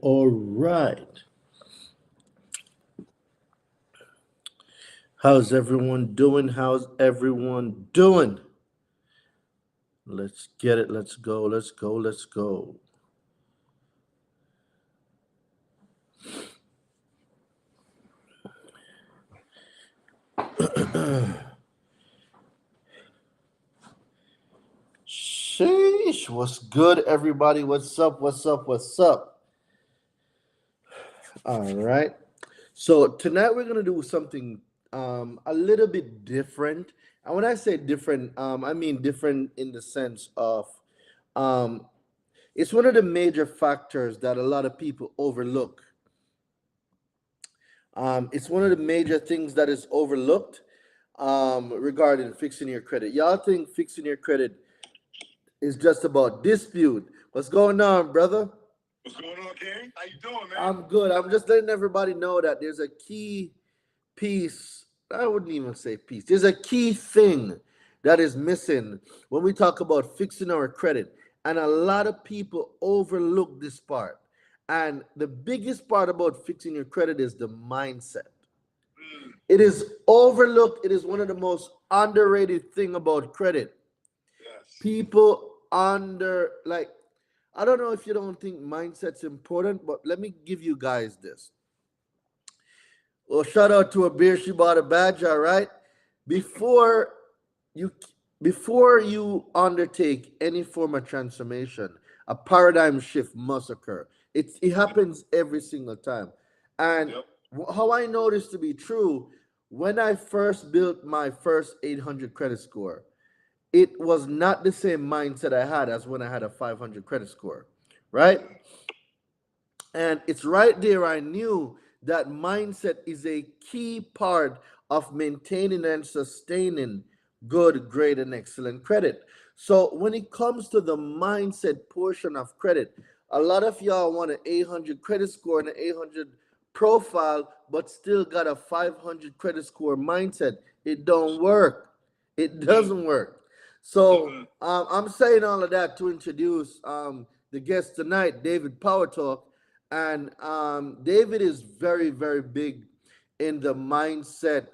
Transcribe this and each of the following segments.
All right. How's everyone doing? How's everyone doing? Let's get it. Let's go. Let's go. Let's go. Sheesh. What's good, everybody? What's up? What's up? What's up? All right. So tonight we're gonna do something a little bit different. And when I say different, I mean different in the sense of um, it's one of the major factors that a lot of people overlook. It's one of the major things that is overlooked regarding fixing your credit. Y'all think fixing your credit is just about dispute? What's going on, brother? What's going on, King? How you doing, man? I'm good. I'm just letting everybody know that there's a key piece. I wouldn't even say piece. There's a key thing that is missing when we talk about fixing our credit. And a lot of people overlook this part. And the biggest part about fixing your credit is the mindset. Mm, It is overlooked. It is one of the most underrated thing about credit. yes. People I don't know if you don't think mindset's important, but let me give you guys this. Well, shout out to a beer she bought a badge, all right? Before you before you undertake any form of transformation, a paradigm shift must occur. It happens every single time. And Yep. how I know this to be true, when I first built my first 800 credit score, it was not the same mindset I had as when I had a 500 credit score, right? Mm, And it's right there I knew that mindset is a key part of maintaining and sustaining good, great, and excellent credit. So when it comes to the mindset portion of credit, a lot of y'all want an 800 credit score and an 800 profile, but still got a 500 credit score mindset. It don't work. It mm, doesn't work. So mm-mm. I'm saying all of that to introduce the guest tonight, David Power Talk. And David is very, very big in the mindset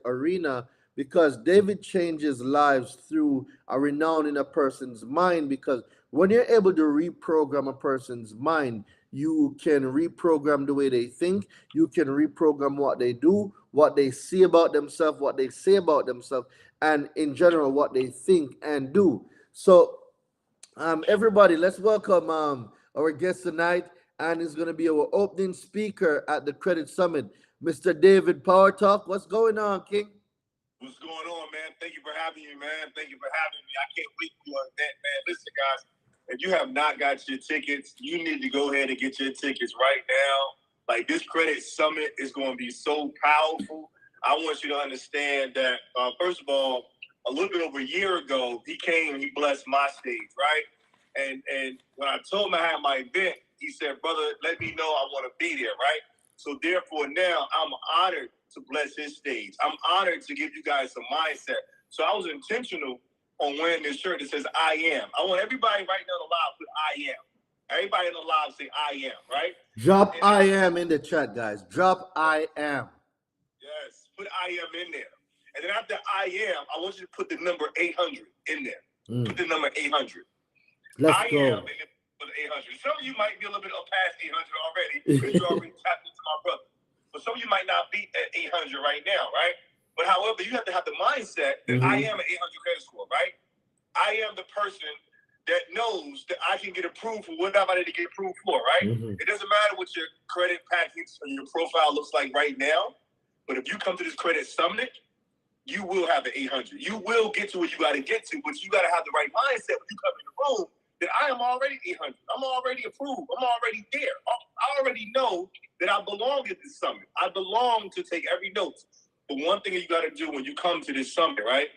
arena because David changes lives through a renown in a person's mind. Because when you're able to reprogram a person's mind, you can reprogram the way they think, you can reprogram what they do, what they see about themselves, what they say about themselves, and in general, what they think and do. So everybody, let's welcome our guest tonight, and he's going to be our opening speaker at the Credit Summit, Mr. David Power Talk. What's going on, King? What's going on, man? Thank you for having me, man. Thank you for having me. I can't wait for your event, man. Listen, guys, if you have not got your tickets, you need to go ahead and get your tickets right now. Like, this credit summit is going to be so powerful. I want you to understand that, first of all, a little bit over a year ago, he came and he blessed my stage, right? And when I told him I had my event, he said, brother, let me know I want to be there, right? So therefore now I'm honored to bless his stage. I'm honored to give you guys some mindset. So I was intentional on wearing this shirt that says I am. I want everybody right now in the live put I am. Everybody in the live say I am, right? Drop And I am in the chat, guys. Drop I am. yes, put I am in there. And then after I am, I want you to put the number 800 in there. Put the number 800. Let's I go. am in for the 800. Some of you might be a little bit past 800 already because you already tapped into my brother. But some of you might not be at 800 right now, right? But however, you have to have the mindset that I am an 800 credit score, right? I am the person that knows that I can get approved for whatever I need to get approved for, right? It doesn't matter what your credit package or your profile looks like right now. But if you come to this credit summit, you will have an 800. You will get to where you got to get to, but you got to have the right mindset when you come in the room that I am already 800. I'm already approved. I'm already there. I already know that I belong at this summit. I belong to take every note. But one thing you got to do when you come to this summit, right?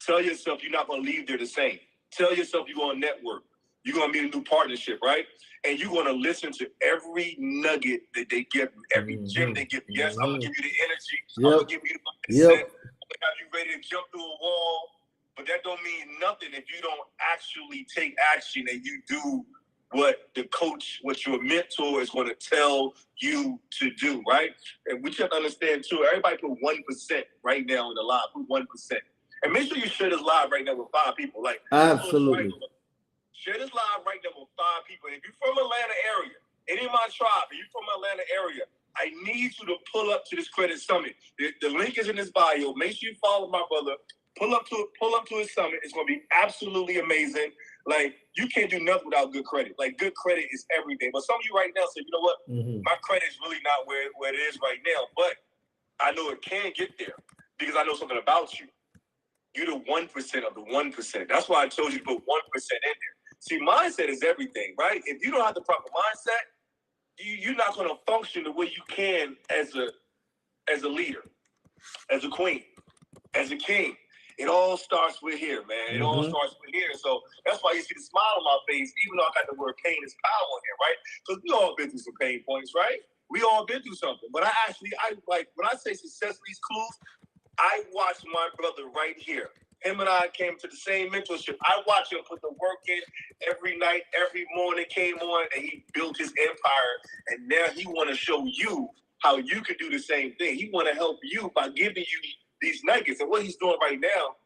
Tell yourself you're not going to leave there the same. Tell yourself you're going to network. You're going to meet a new partnership, right? And you're going to listen to every nugget that they give you, every gem they give you. Yes, I'm going to give you the energy. I'm going to give you the mindset. I'm going to have you ready to jump through a wall. But that don't mean nothing if you don't actually take action and you do what the coach, what your mentor is going to tell you to do, right? And we have to understand too, everybody put 1% right now in the live, put 1%. And make sure you share this live right now with 5 people. Like, absolutely. Share this live right now with 5 people. And if you're from Atlanta area, any of my tribe, if you're from Atlanta area, I need you to pull up to this credit summit. The link is in this bio. Make sure you follow my brother. Pull up to his summit. It's going to be absolutely amazing. Like, you can't do nothing without good credit. Like, good credit is everything. But some of you right now say, you know what? My credit is really not where it is right now. But I know it can get there because I know something about you. You're the 1% of the 1%. That's why I told you to put 1% in there. See, mindset is everything, right? If you don't have the proper mindset, you're not going to function the way you can as a leader, as a queen, as a king. It all starts with here, man. It all starts with here. So that's why you see the smile on my face, even though I got the word pain is power on here, right? Because we all been through some pain points, right? We all been through something. But I like, when I say success leaves clues, I watched my brother right here. Him and I came to the same mentorship. I watched him put the work in every night, every morning, came on, and he built his empire. And now he want to show you how you can do the same thing. He want to help you by giving you these nuggets. And what he's doing right now,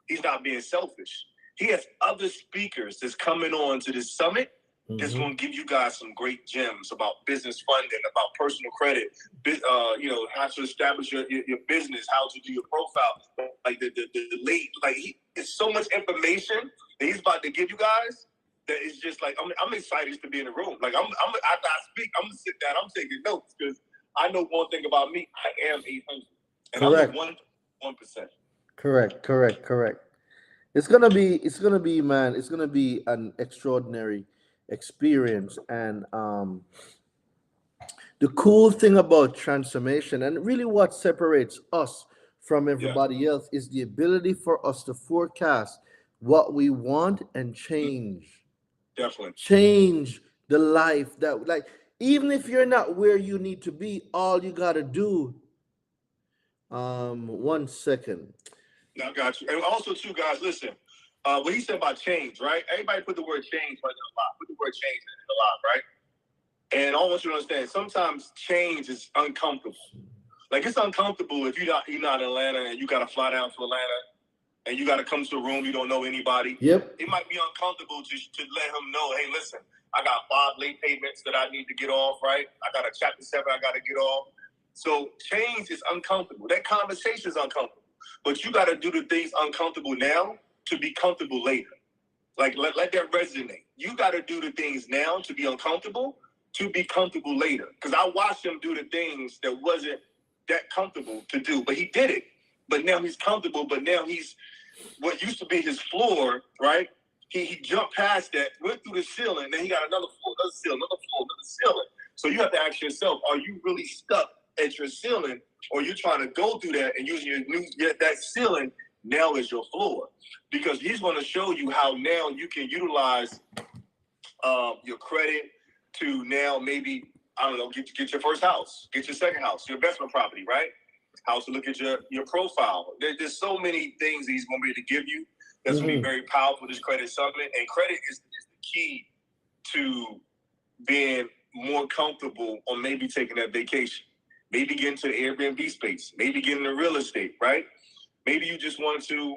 he's not being selfish. He has other speakers that's coming on to this summit that's going to give you guys some great gems about business funding, about personal credit, how to establish your business, how to do your profile, like the late, like it's so much information that he's about to give you guys that it's just like I'm excited to be in the room. Like I'm after I speak, I'm gonna sit down, I'm taking notes because I know one thing about me, I am 800, and Correct. I'm 1%. Correct. It's gonna be, man. It's gonna be an extraordinary experience, and the cool thing about transformation, and really what separates us from everybody else, is the ability for us to forecast what we want and Definitely change the life that, like, even if you're not where you need to be, all you gotta do. 1 second. I got you. And also, too, guys, listen. What he said about change, right? Everybody put the word change right in a lot. Put the word change in a lot, right? And I want you to understand, sometimes change is uncomfortable. Like, it's uncomfortable if you're not in Atlanta and you got to fly down to Atlanta and you got to come to a room, you don't know anybody. Yep. It might be uncomfortable to let him know, hey, listen, I got 5 late payments that I need to get off, right? I got a chapter 7 I got to get off. So change is uncomfortable. That conversation is uncomfortable. But you got to do the things uncomfortable now to be comfortable later. Like, let that resonate. You got to do the things now to be uncomfortable to be comfortable later. Because I watched him do the things that wasn't that comfortable to do, but he did it. But now he's comfortable, but now he's what used to be his floor, right? He jumped past that, went through the ceiling, then he got another floor, another ceiling, another floor, another ceiling. So you have to ask yourself, are you really stuck at your ceiling, or you're trying to go through that and using that ceiling now as your floor? Because he's going to show you how now you can utilize your credit to now maybe, I don't know, get your first house, get your second house, your investment property, right? How to look at your profile. There's so many things that he's going to be able to give you that's going to be very powerful, this credit summit. And credit is the key to being more comfortable on maybe taking that vacation, maybe getting to the Airbnb space, maybe getting the real estate, right? Maybe you just want to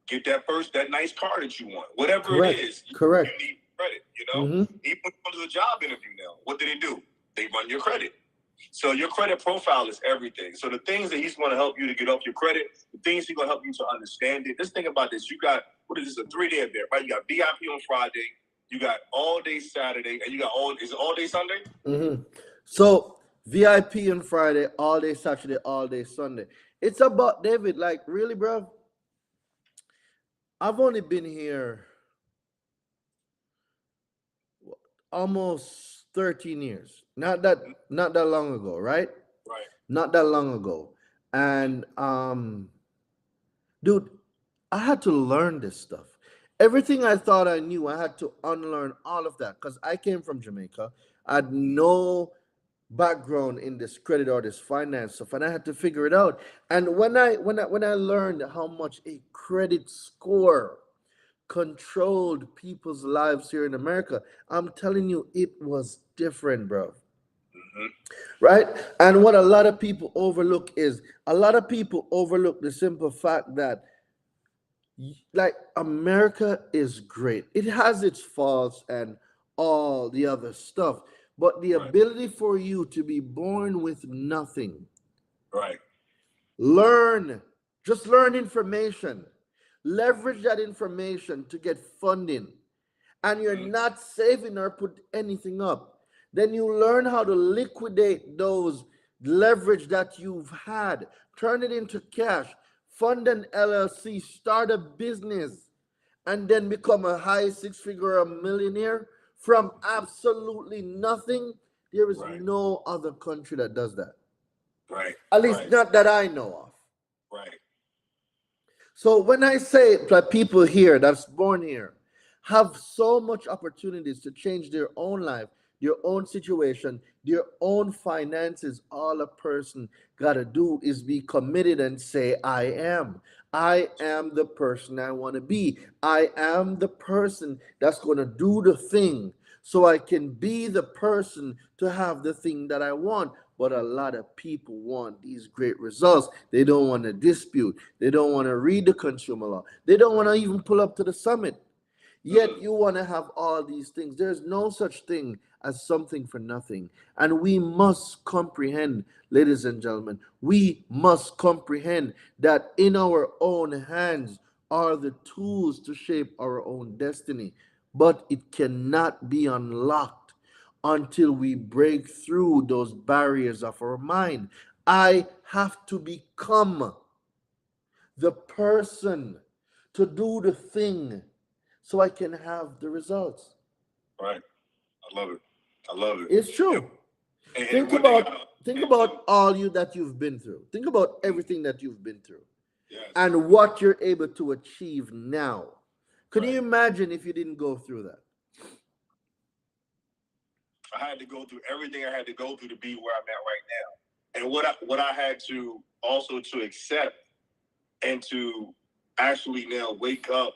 get that nice car that you want, whatever it is. Correct. You need credit, Even when you go to a job interview now, what do? They run your credit. So your credit profile is everything. So the things that he's going to help you to get off your credit, the things he's going to help you to understand it. Just think about this. You got, what is this, a 3-day event, right? You got VIP on Friday, you got all day Saturday, and you got is it all day Sunday? So VIP on Friday, all day Saturday, all day Sunday. It's about, David, like, really, bro? I've only been here almost 13 years. Not that long ago, right? Right. Not that long ago. And dude, I had to learn this stuff. Everything I thought I knew, I had to unlearn all of that because I came from Jamaica. I had no background in this credit or this finance stuff, and I had to figure it out. And when I learned how much a credit score controlled people's lives here in America. I'm telling you, it was different, bro. Mm-hmm. Right? And what a lot of people overlook is a lot of people overlook the simple fact that like America is great. It has its faults and all the other stuff, but the Right. ability for you to be born with nothing, Right. learn, just learn information, leverage that information to get funding, and you're Mm-hmm. not saving or put anything up, then you learn how to liquidate those leverage that you've had, turn it into cash, fund an LLC, start a business, and then become a high six figure, a millionaire from absolutely nothing. There is Right. no other country that does that. Right. At least Right. not that I know of. Right. So when I say that people here that's born here have so much opportunities to change their own life, their own situation, their own finances, all a person gotta do is be committed and say, I am. I am the person I want to be. I am the person that's gonna do the thing so I can be the person to have the thing that I want. But a lot of people want these great results. They don't want to dispute. They don't want to read the consumer law. They don't want to even pull up to the summit. Yet Mm-hmm. you want to have all these things. There's no such thing as something for nothing. And we must comprehend, ladies and gentlemen, we must comprehend that in our own hands are the tools to shape our own destiny. But it cannot be unlocked until we break through those barriers of our mind. I have to become the person to do the thing so I can have the results. Right. I love it. I love it. It's And, true. and Think one thing I about think understand too. about all you that you've been through. Think about everything that you've been through Yes. and what you're able to achieve now. Can you Right. imagine if you didn't go through that? I had to go through everything I had to go through to be where I'm at right now. And what I had to also to accept and to actually now wake up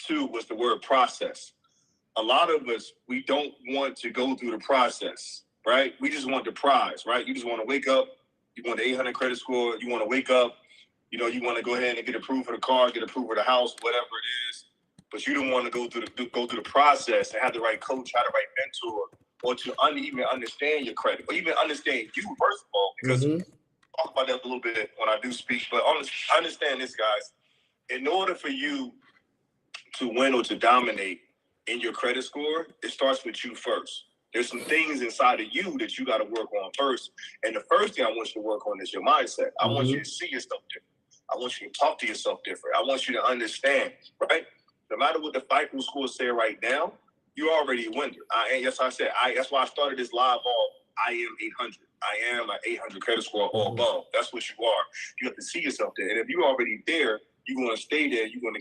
to was the word process. A lot of us, we don't want to go through the process, right? We just want the prize, right? You just want to wake up, you want the 800 credit score, you want to wake up, you want to go ahead and get approved for the car, get approved for the house, whatever it is. But you don't want to go through the process and have the right coach, have the right mentor, or to even understand your credit, or even understand you first of all, because Mm-hmm. I'll talk about that a little bit when I do speak. But understand this, guys. In order for you to win or to dominate in your credit score, it starts with you first. There's some things inside of you that you got to work on first. And the first thing I want you to work on is your mindset. I want you to see yourself different. I want you to talk to yourself different. I want you to understand, right? No matter what the FICO scores say right now, you already a winner. That's why I started this live off. I am 800. I am an 800 credit score or above. That's what you are. You have to see yourself there. And if you're already there, you're going to stay there. You're going to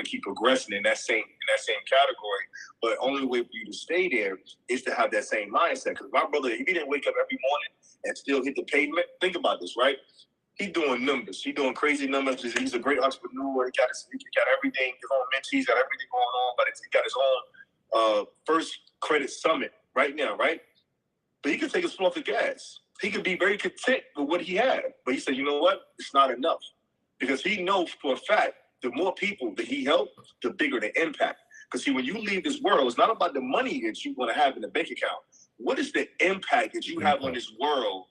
keep progressing in that same category. But only way for you to stay there is to have that same mindset. Because my brother, if he didn't wake up every morning and still hit the pavement, think about this, right? He's doing numbers. He's doing crazy numbers. He's a great entrepreneur. He got everything. His own mentees, got everything going on. But he got his own first credit summit right now, right? But he can take his foot off the gas. He could be very content with what he had. But he said, you know what? It's not enough. Because he knows for a fact, the more people that he helped, the bigger the impact. Because see, when you leave this world, it's not about the money that you want to have in the bank account. What is the impact that you have on this world?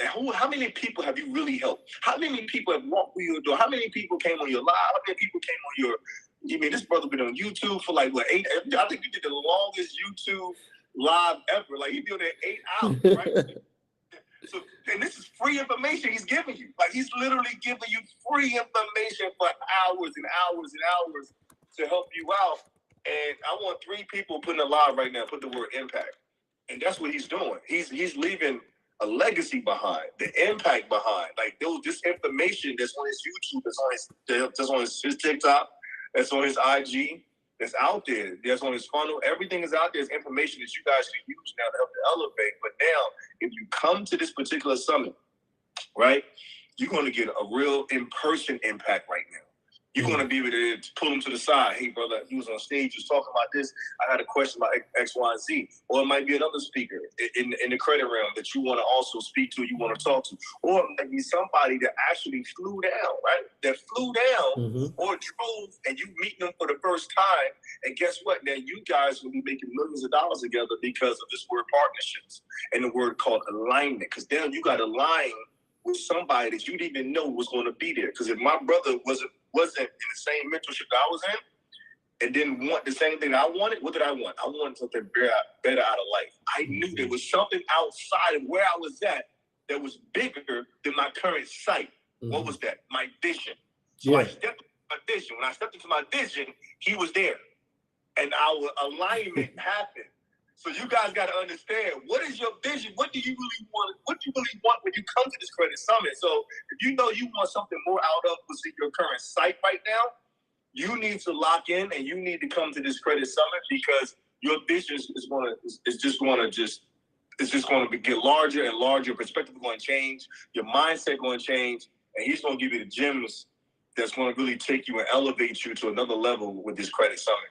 And how many people have you really helped? How many people have walked through your door? How many people came on your live? How many people came on your... You mean, this brother been on YouTube for like, what, 8... I think you did the longest YouTube live ever. Like, you doing it 8 hours, right? So, and this is free information he's giving you. Like, he's literally giving you free information for hours and hours and hours to help you out. And I want 3 people putting a live right now, put the word impact. And that's what he's doing. He's leaving a legacy behind, the impact behind. Like, this information that's on his YouTube, that's on his TikTok, that's on his IG, that's out there, that's on his funnel. Everything is out there. There's information that you guys can use now to help to elevate. But now, if you come to this particular summit, right, you're going to get a real in-person impact right now. You're going to be able to pull them to the side. Hey, brother, he was on stage, he was talking about this. I had a question about X, Y, and Z. Or it might be another speaker in the credit realm that you want to also speak to, you want to talk to. Or it might be somebody that actually flew down, right? That flew down or drove, and you meet them for the first time. And guess what? Now you guys will be making millions of dollars together because of this word partnerships and the word called alignment. Because then you got to align with somebody that you didn't even know was going to be there. Because if my brother wasn't in the same mentorship that I was in and didn't want the same thing I wanted, what did I want? I wanted something better out of life. I knew there was something outside of where I was at that was bigger than my current sight. What was that? My vision. So I stepped into my vision. When I stepped into my vision, he was there. And our alignment happened. So you guys got to understand, what is your vision? What do you really want? What do you really want when you come to this credit summit? So if you know you want something more out of what's in your current site right now, you need to lock in and you need to come to this credit summit because your vision is just going to get larger and larger. Your perspective is going to change. Your mindset going to change, and he's going to give you the gems that's going to really take you and elevate you to another level with this credit summit.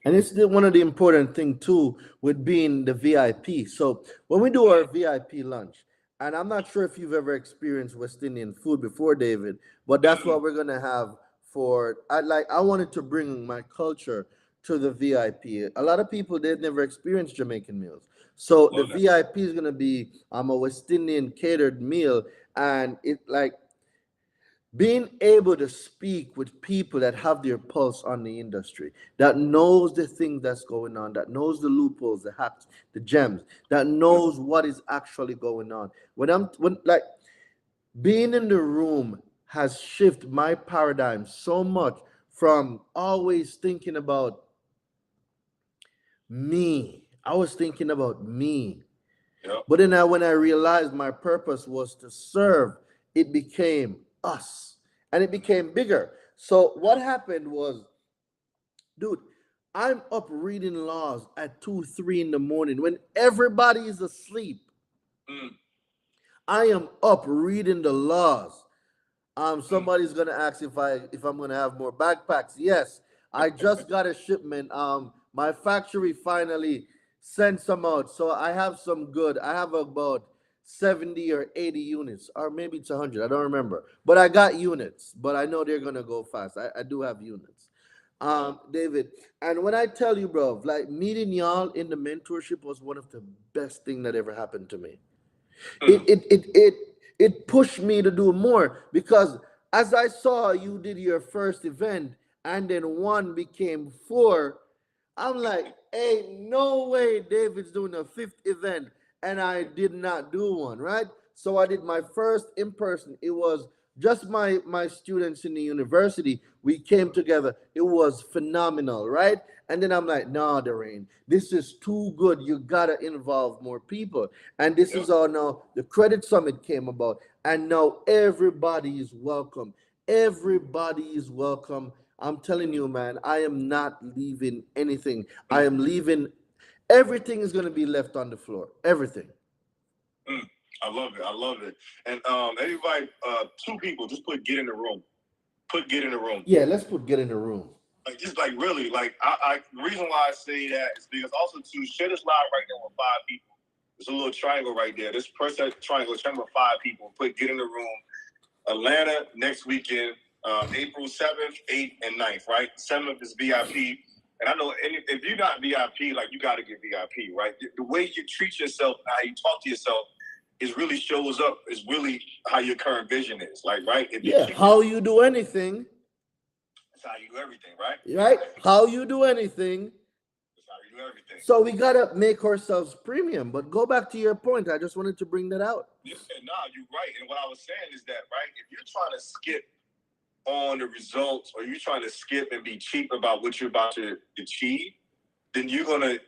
And it's one of the important thing too with being the VIP. So when we do our VIP lunch, and I'm not sure if you've ever experienced West Indian food before, David, but that's what we're gonna have for. I wanted to bring my culture to the VIP. A lot of people they've never experienced Jamaican meals, so the VIP is gonna be a West Indian catered meal, and it like being able to speak with people that have their pulse on the industry, that knows the thing that's going on, that knows the loopholes, the hacks, the gems, that knows what is actually going on. When being in the room has shifted my paradigm so much from always thinking about me. I was thinking about me. Yep. But then when I realized my purpose was to serve, it became us. And it became bigger. So what happened was, dude, I'm up reading laws at 2, 3 in the morning when everybody is asleep. I am up reading the laws. Somebody's gonna ask if I'm gonna have more backpacks. Yes, I just got a shipment. My factory finally sent some out, so I have some good. I have about 70 or 80 units, or maybe it's 100. I don't remember, but I got units. But I know they're gonna go fast. I do have units, David. And when I tell you, bro, like meeting y'all in the mentorship was one of the best thing that ever happened to me. It pushed me to do more because as I saw you did your first event and then one became 4, I'm like, hey, no way David's doing a 5th event and I did not do one, right? So I did my first in person. It was just my students in the university. We came together. It was phenomenal, right? And then I'm like, nah, Doreen, this is too good. You gotta involve more people. And this is all now the credit summit came about. And now everybody is welcome. Everybody is welcome. I'm telling you, man, I am not leaving anything. I am leaving. Everything is gonna be left on the floor. Everything. I love it. I love it. And everybody, 2 people, just put get in the room. Put get in the room. Yeah, let's put get in the room. Like just like really, like the reason why I say that is because also to share this live right now with 5 people. There's a little triangle right there. This person triangle with 5 people. Put get in the room. Atlanta next weekend, April 7th, 8th, and 9th, right? 7th is VIP. And I know if you're not VIP, like you got to get VIP, right? The way you treat yourself, how you talk to yourself, is really shows up. Is really how your current vision is, like right. If how you do anything. That's how you do everything, right? Right? How you do anything. That's how you do everything. So we gotta make ourselves premium. But go back to your point. I just wanted to bring that out. Yeah, you're right. And what I was saying is that, right, if you're trying to skip on the results or you're trying to skip and be cheap about what you're about to achieve, then you're gonna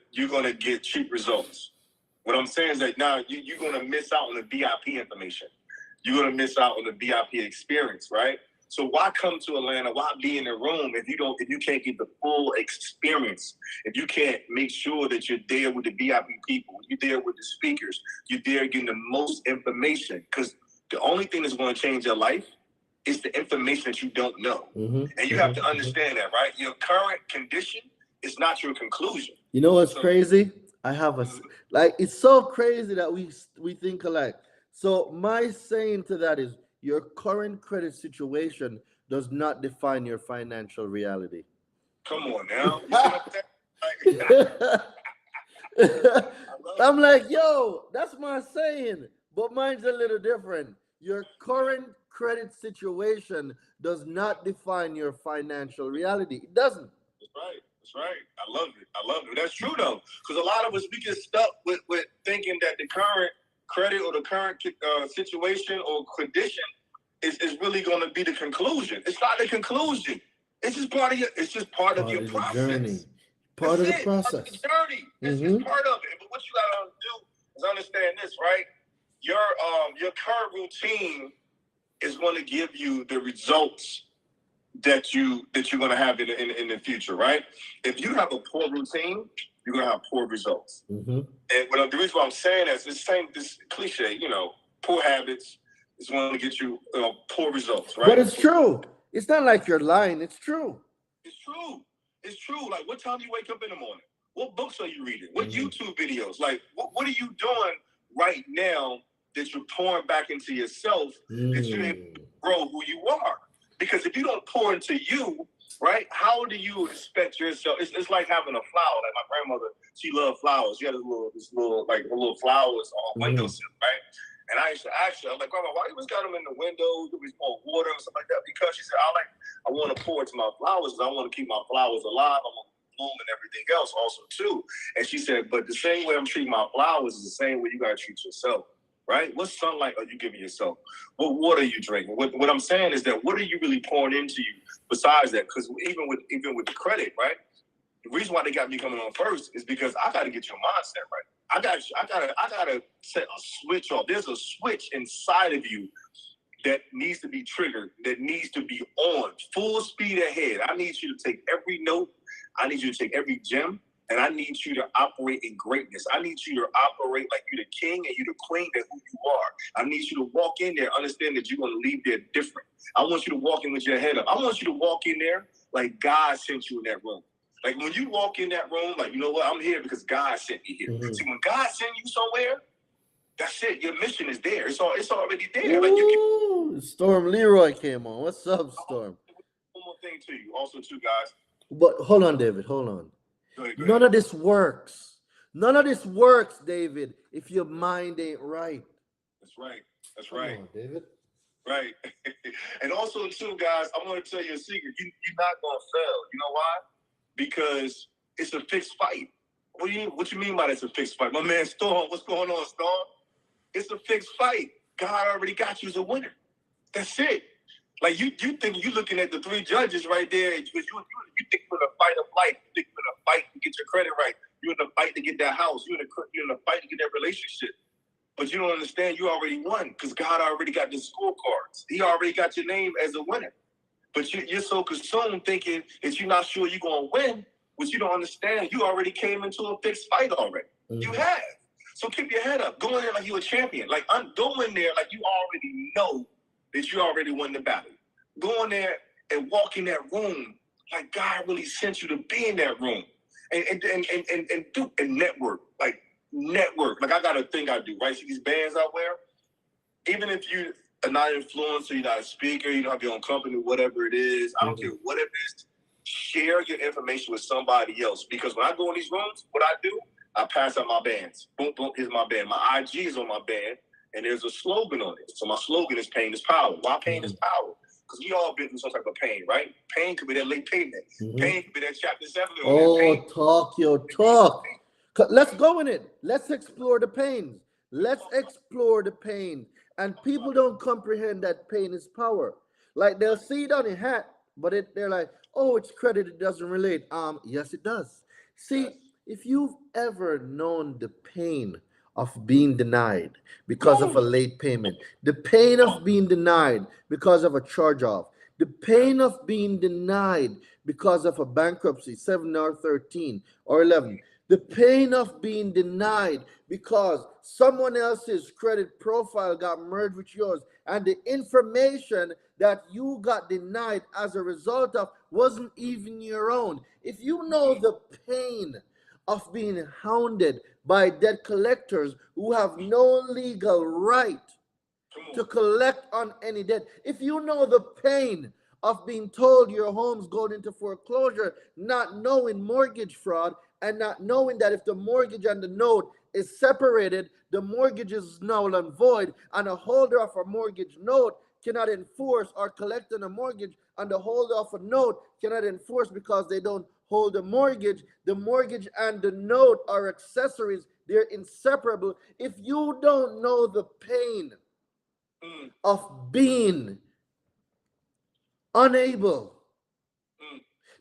get cheap results. What I'm saying is that now you're gonna miss out on the VIP information. You're gonna miss out on the VIP experience, right? So why come to Atlanta? Why be in the room if you can't get the full experience? If you can't make sure that you're there with the VIP people, you're there with the speakers, you're there getting the most information. Because the only thing that's going to change your life is the information that you don't know. And you have to understand that, right? Your current condition is not your conclusion. You know what's crazy? I have a like it's so crazy that we think alike. So my saying to that is your current credit situation does not define your financial reality. Come on now. You see what I'm like, yo, that's my saying, but mine's a little different. Your current credit situation does not define your financial reality. It doesn't. That's right. That's right. I love it. I love it. That's true though, because a lot of us we get stuck with thinking that the current credit or the current situation or condition is really going to be the conclusion. It's not the conclusion. It's just part of your. It's just part of your process. Journey. Part of the process. Part of the journey. It's just part of it. But what you gotta do is understand this, right? Your current routine is going to give you the results that you're going to have in the future, right? If you have a poor routine, you're going to have poor results. And the reason why I'm saying that is this cliche, poor habits is going to get you poor results, right? But it's true. It's not like you're lying. It's true. It's true. It's true. Like, what time do you wake up in the morning? What books are you reading? What YouTube videos? Like, what are you doing right now that you're pouring back into yourself that you didn't grow who you are? Because if you don't pour into you, right, how do you expect yourself? It's like having a flower. Like my grandmother, she loved flowers. She had this little flowers on her windowsill, right? And I used to ask her, I'm like, Grandma, why you always got them in the window? You always pour water and stuff like that? Because she said, I want to pour into my flowers because I want to keep my flowers alive. I want to bloom and everything else also too. And she said, but the same way I'm treating my flowers is the same way you got to treat yourself. Right? What sunlight are you giving yourself? What water are you drinking? What I'm saying is that what are you really pouring into you besides that? Because even with the credit, right? The reason why they got me coming on first is because I got to get your mindset right. I gotta set a switch off. There's a switch inside of you that needs to be triggered, that needs to be on full speed ahead. I need you to take every note. I need you to take every gem. And I need you to operate in greatness. I need you to operate like you're the king and you're the queen of who you are. I need you to walk in there, understand that you're going to leave there different. I want you to walk in with your head up. I want you to walk in there like God sent you in that room. Like when you walk in that room, like, you know what? I'm here because God sent me here. See, when God sent you somewhere, that's it. Your mission is there. It's already there. Like Storm Leroy came on. What's up, Storm? One more thing to you, also too, guys. But hold on, David. Hold on. Go ahead. None of this works. None of this works, David, if your mind ain't right. That's right. That's right. Come on, David. Right. And also, too, guys, I'm going to tell you a secret. You're not going to fail. You know why? Because it's a fixed fight. What you mean by it's a fixed fight? My man Storm, what's going on, Storm? It's a fixed fight. God already got you as a winner. That's it. Like you think you looking at the three judges right there. You think you're in a fight of life. You think you're in a fight to get your credit right. You're in a fight to get that house. You're in a fight to get that relationship. But you don't understand. You already won because God already got the scorecards. He already got your name as a winner. But you're so consumed thinking that you're not sure you're going to win, which you don't understand. You already came into a fixed fight already. You have. So keep your head up. Go in there like you're a champion. Like go in there like you already know that you already won the battle. Go in there and walk in that room like God really sent you to be in that room. And do and network. Like network. Like I got a thing I do, right? See these bands I wear? Even if you are not an influencer, you're not a speaker, you don't have your own company, whatever it is, I don't care what it is, share your information with somebody else. Because when I go in these rooms, what I do, I pass out my bands. Boom, boom, here's my band. My IG is on my band, and there's a slogan on it. So my slogan is pain is power. Why pain is power? Because we all been through some type of pain, right? Pain could be that late payment. Pain could be that chapter 7. Oh, talk your talk. Let's go in it. Let's explore the pains. Let's explore the pain. And people don't comprehend that pain is power. Like they'll see it on a hat, but they're like, oh, it's credit. It doesn't relate. Yes, it does. See, if you've ever known the pain of being denied because of a late payment, the pain of being denied because of a charge-off, the pain of being denied because of a bankruptcy, 7 or 13 or 11, The pain of being denied because someone else's credit profile got merged with yours, and the information that you got denied as a result of wasn't even your own. If you know the pain of being hounded by debt collectors who have no legal right to collect on any debt. If you know the pain of being told your home's going into foreclosure, not knowing mortgage fraud, and not knowing that if the mortgage and the note is separated, the mortgage is null and void, and a holder of a mortgage note cannot enforce or collect on a mortgage, and the holder of a note cannot enforce because they don't hold a mortgage. The mortgage and the note are accessories, they're inseparable. If you don't know the pain of being unable,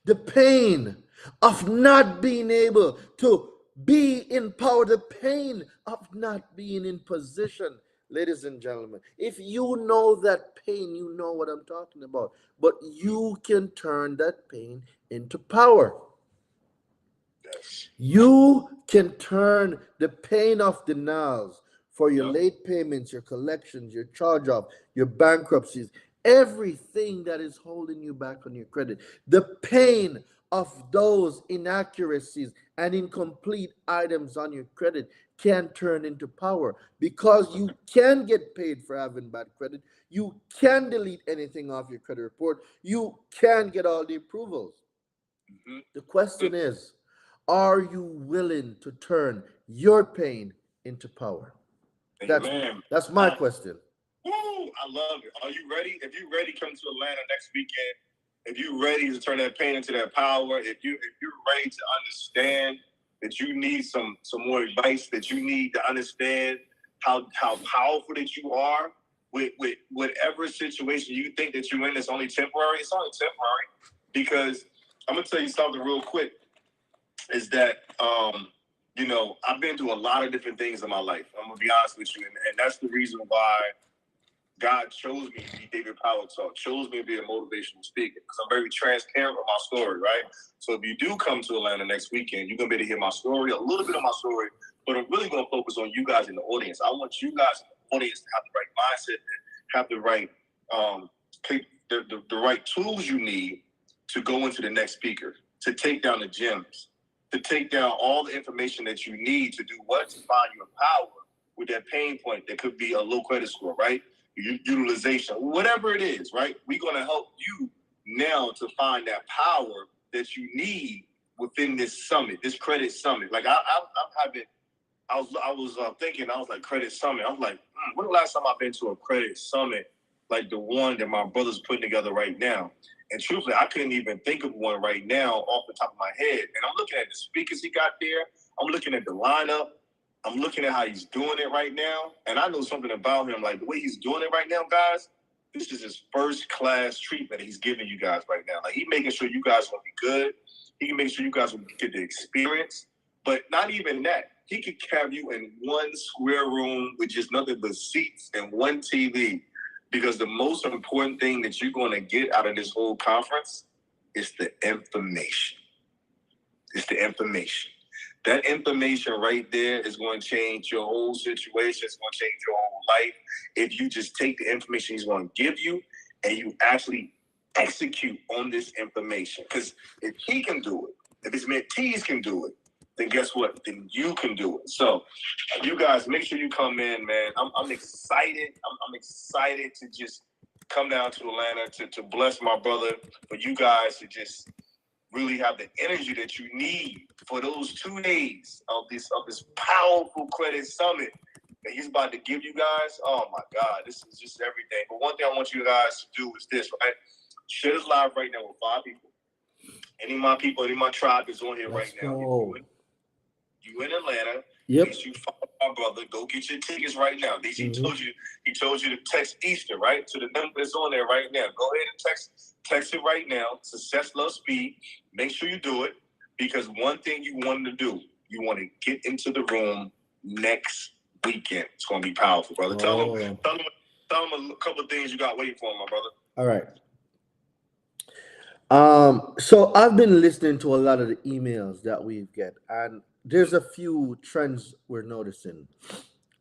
the pain of not being able to be in power, the pain of not being in position. Ladies and gentlemen, if you know that pain, you know what I'm talking about. But you can turn that pain into power. Yes. You can turn the pain of denials for your Yep. late payments, your collections, your charge off, your bankruptcies, everything that is holding you back on your credit. The pain of those inaccuracies and incomplete items on your credit can turn into power because you can get paid for having bad credit. You can delete anything off your credit report. You can get all the approvals. The question is, are you willing to turn your pain into power? That's Amen. that's my question. Woo, I love it. Are you ready? If you're ready, come to Atlanta next weekend. If you're ready to turn that pain into that power, if you're ready to understand that you need some more advice, that you need to understand how powerful that you are with whatever situation you think that you're in that's only temporary, it's only temporary. Because I'm gonna tell you something real quick, is that I've been through a lot of different things in my life. I'm gonna be honest with you, and that's the reason why God chose me to be David Power Talk, chose me to be a motivational speaker, because I'm very transparent with my story, right? So if you do come to Atlanta next weekend, you're going to be able to hear my story, a little bit of my story, but I'm really going to focus on you guys in the audience. I want you guys in the audience to have the right mindset, have the right the right tools you need to go into the next speaker, to take down the gems, to take down all the information that you need to do what? To find your power with that pain point that could be a low credit score, right? Utilization, whatever it is, right? We're going to help you now to find that power that you need within this summit, this credit summit. Like I was thinking, I was like, credit summit. I was like, when the last time I've been to a credit summit like the one that my brother's putting together right now? And truthfully, I couldn't even think of one right now off the top of my head. And I'm looking at the speakers he got there. I'm looking at the lineup. I'm looking at how he's doing it right now, and I know something about him. Like the way he's doing it right now, guys, this is his first class treatment he's giving you guys right now. Like he's making sure you guys will be good. He can make sure you guys will get the experience. But not even that. He could have you in one square room with just nothing but seats and one TV. Because the most important thing that you're going to get out of this whole conference is the information. It's the information. That information right there is going to change your whole situation. It's going to change your whole life. If you just take the information he's going to give you and you actually execute on this information. Because if he can do it, if his mentees can do it, then guess what? Then you can do it. So you guys, make sure you come in, man. I'm excited. I'm excited to just come down to Atlanta to bless my brother, for you guys to just really have the energy that you need for those 2 days of this powerful credit summit that he's about to give you guys. Oh my God, this is just everything. But one thing I want you guys to do is this, right? Share this live right now with 5 people. Any of my people, any of my tribe is on here right now. You in Atlanta. Yep. Make sure you follow my brother. Go get your tickets right now. He told you to text Easter, right? To the number that's on there right now. Go ahead and text it right now. Success, love, speed. Make sure you do it, because one thing you want to do, you want to get into the room next weekend. It's going to be powerful, brother. Tell them a couple of things you got waiting for him, my brother. All right. So I've been listening to a lot of the emails that we get, and there's a few trends we're noticing.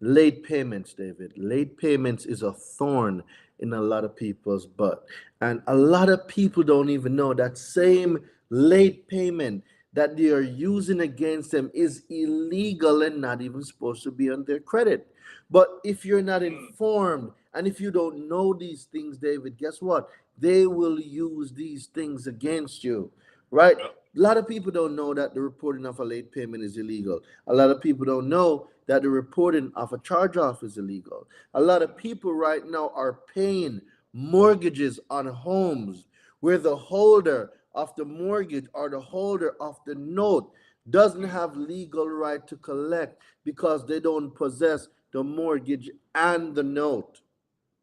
Late payments, David. Late payments is a thorn in a lot of people's butt. And a lot of people don't even know that same late payment that they are using against them is illegal and not even supposed to be on their credit. But if you're not informed and if you don't know these things, David, guess what? They will use these things against you, right? Yep. A lot of people don't know that the reporting of a late payment is illegal. A lot of people don't know that the reporting of a charge off is illegal. A lot of people right now are paying mortgages on homes where the holder of the mortgage or the holder of the note doesn't have legal right to collect because they don't possess the mortgage and the note.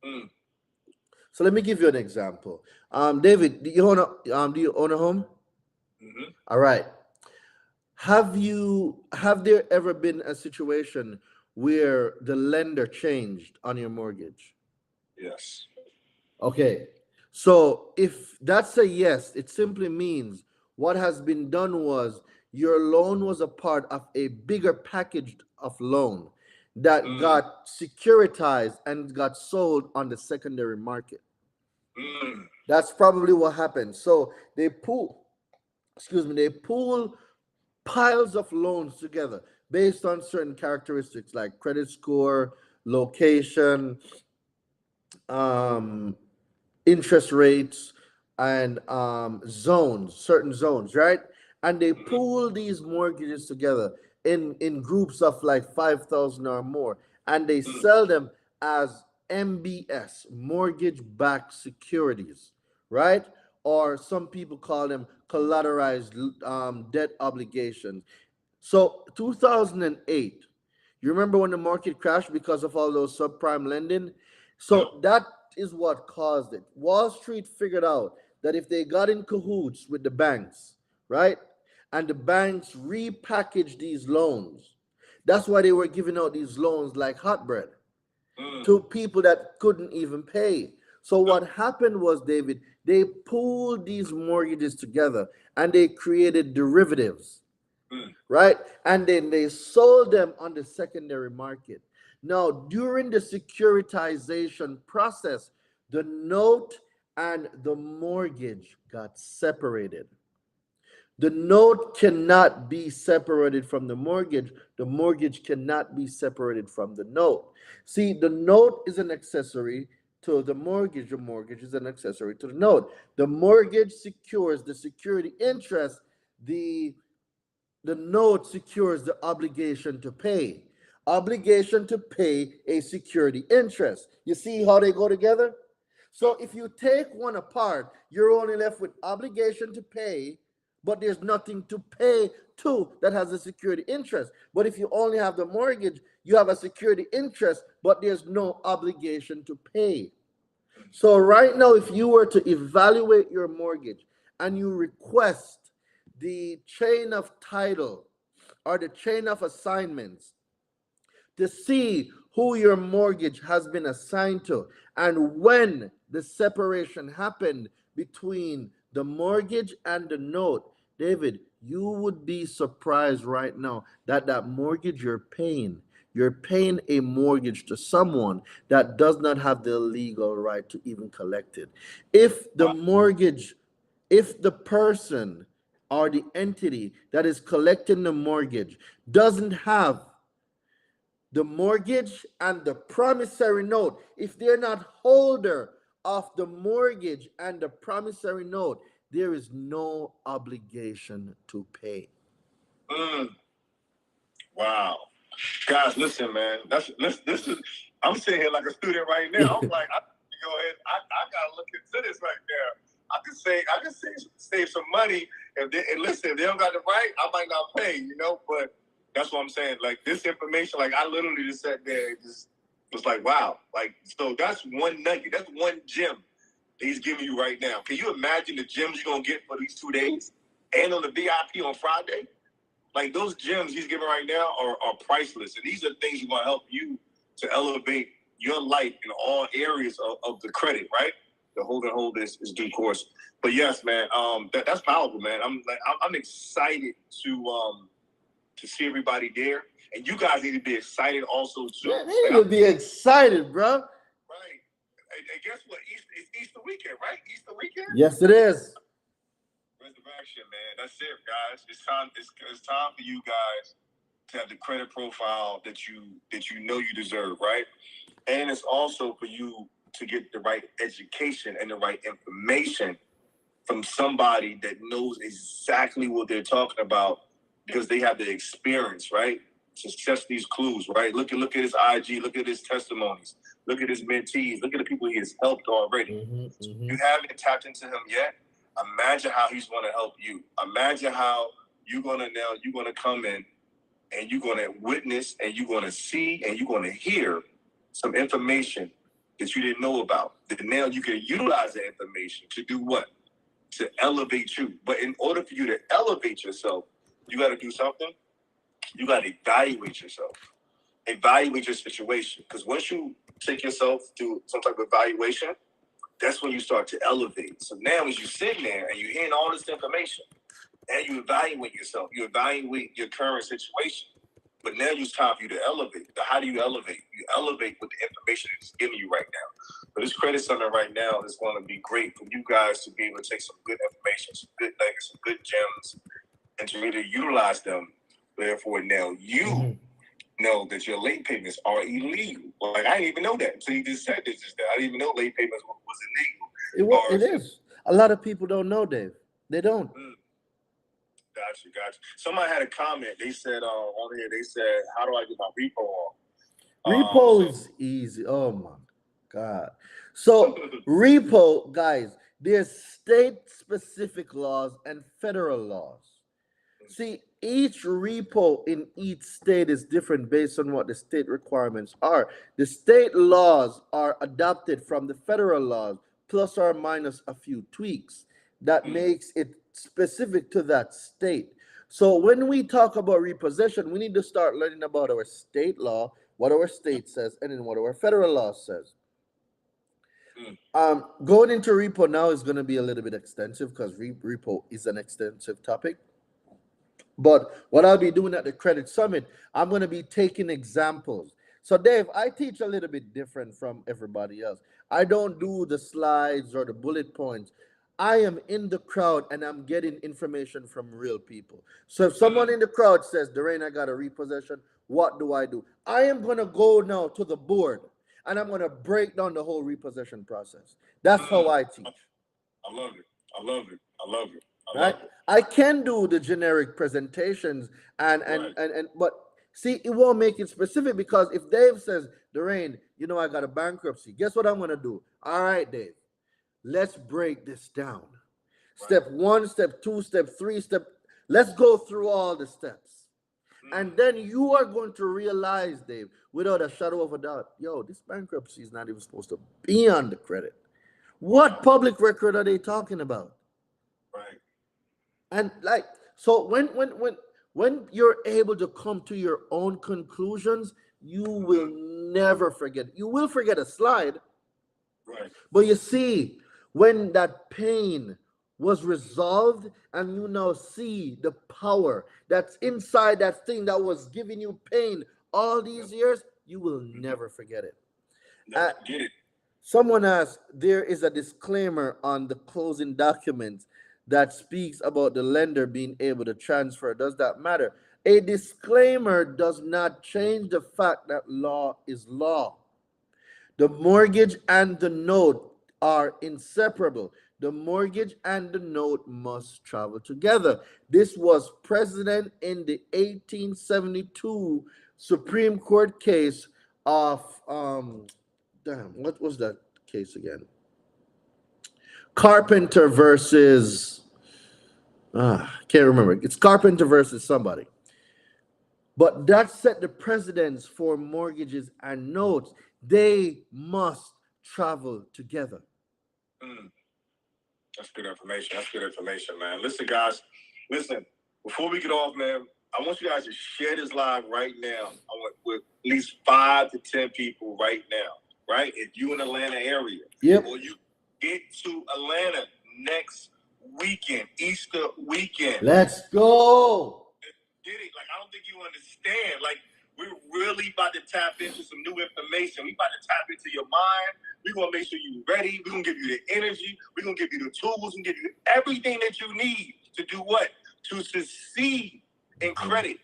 Mm. So let me give you an example. David, do you own a home? Mm-hmm. All right. Have there ever been a situation where the lender changed on your mortgage? Yes. Okay. So if that's a yes, it simply means what has been done was your loan was a part of a bigger package of loan that Mm. got securitized and got sold on the secondary market. Mm. That's probably what happened. So they pool piles of loans together based on certain characteristics like credit score, location, um, interest rates, and certain zones, right? And they Mm-hmm. pool these mortgages together in groups of like 5,000 or more, and they Mm. sell them as MBS, mortgage-backed securities, right? Or some people call them collateralized debt obligations. So 2008, you remember when the market crashed because of all those subprime lending? Yep. So that is what caused it. Wall Street figured out that if they got in cahoots with the banks, right? And the banks repackaged these loans. That's why they were giving out these loans like hot bread Mm. to people that couldn't even pay. So what happened was, David, they pooled these mortgages together and they created derivatives, Mm. right? And then they sold them on the secondary market. Now, during the securitization process, the note and the mortgage got separated. The note cannot be separated from the mortgage. The mortgage cannot be separated from the note. See, the note is an accessory to the mortgage. The mortgage is an accessory to the note. The mortgage secures the security interest. The note secures the obligation to pay. Obligation to pay a security interest. You see how they go together? So if you take one apart, you're only left with obligation to pay, but there's nothing to pay to that has a security interest. But if you only have the mortgage, you have a security interest, but there's no obligation to pay. So right now, if you were to evaluate your mortgage and you request the chain of title or the chain of assignments to see who your mortgage has been assigned to and when the separation happened between the mortgage and the note, David, you would be surprised right now that that mortgage you're paying a mortgage to someone that does not have the legal right to even collect it. If the mortgage, if the person or the entity that is collecting the mortgage doesn't have the mortgage and the promissory note, if they're not holder of the mortgage and the promissory note, there is no obligation to pay. Mm. Wow. Guys, listen, man. This is. I'm sitting here like a student right now. I'm like, I go ahead. I gotta look into this right there. I can save some money. And listen, if they don't got the right, I might not pay. But that's what I'm saying. Like this information, like I literally just sat there and just was like, wow. Like so, that's one nugget. That's one gem that he's giving you right now. Can you imagine the gems you're gonna get for these 2 days and on the VIP on Friday? Like those gems he's giving right now are priceless. And these are things that are going to help you to elevate your life in all areas of the credit, right? The hold is due course. But yes, man, that's powerful, man. I'm excited to to see everybody there. And you guys need to be excited also too. Yeah, they need to be excited, bro. Right. And guess what? It's Easter weekend, right? Easter weekend? Yes, it is. Resurrection, man. That's it, guys. It's time for you guys to have the credit profile that you know you deserve, right? And it's also for you to get the right education and the right information from somebody that knows exactly what they're talking about because they have the experience, right? To test these clues, right? Look at his IG, look at his testimonies, look at his mentees, look at the people he has helped already. You haven't tapped into him yet. Imagine how he's going to help you. Imagine how you're going to come in and you're going to witness and you're going to see and you're going to hear some information that you didn't know about. That now you can utilize that information to do what? To elevate you. But in order for you to elevate yourself, you got to do something. You got to evaluate yourself. Evaluate your situation. Because once you take yourself through some type of evaluation, that's when you start to elevate. So now as you're sitting there and you're hearing all this information, and you evaluate yourself, you evaluate your current situation. But now it's time for you to elevate. So how do you elevate? You elevate with the information it's giving you right now. But this credit summit right now is going to be great for you guys to be able to take some good information, some good nuggets, some good gems, and to really utilize them. Therefore, now you know that your late payments are illegal. Like, I didn't even know that. So you just said this just now. I didn't even know late payments was illegal. It is. A lot of people don't know, Dave. They don't. Gotcha. Somebody had a comment. They said on here, they said, how do I get my repo off? Repo is easy. Oh my God. So repo, guys, there's state-specific laws and federal laws. See, each repo in each state is different based on what the state requirements are. The state laws are adopted from the federal laws, plus or minus a few tweaks. That makes it specific to that state. So when we talk about repossession, we need to start learning about our state law, what our state says, and then what our federal law says. Going into repo now is going to be a little bit extensive because repo is an extensive topic. But what I'll be doing at the Credit Summit, I'm going to be taking examples. So, Dave, I teach a little bit different from everybody else. I don't do the slides or the bullet points. I am in the crowd and I'm getting information from real people. So if someone in the crowd says, Dwayne, I got a repossession, what do? I am going to go now to the board and I'm going to break down the whole repossession process. That's how I teach. I love it. Right? I can do the generic presentations but see, it won't make it specific because if Dave says, Dwayne, I got a bankruptcy, guess what I'm going to do? All right, Dave. Let's break this down. Step 1, step 2, step 3, let's go through all the steps. And then you are going to realize, Dave, without a shadow of a doubt, this bankruptcy is not even supposed to be on the credit. What public record are they talking about? Right. And so when you're able to come to your own conclusions, you will never forget. You will forget a slide. Right. But you see, when that pain was resolved and you now see the power that's inside that thing that was giving you pain all these years, you will never forget it. Get it. Someone asked, there is a disclaimer on the closing documents that speaks about the lender being able to transfer. Does that matter? A disclaimer does not change the fact that law is law. The mortgage and the note are inseparable. The mortgage and the note must travel together. This was precedent in the 1872 Supreme Court case of what was that case again? Carpenter versus can't remember. It's Carpenter versus somebody. But that set the precedence for mortgages and notes. They must travel together. That's good information, man. Listen, guys. Before we get off, man, I want you guys to share this live right now. I want with at least 5 to 10 people right now, right? If you in the Atlanta area, or you get to Atlanta next weekend, Easter weekend. Let's go. get it. Like, I don't think you understand. Like, we're really about to tap into some new information. We about to tap into your mind. We're going to make sure you're ready. We're going to give you the energy. We're going to give you the tools. We're going to give you everything that you need to do what? To succeed in credit.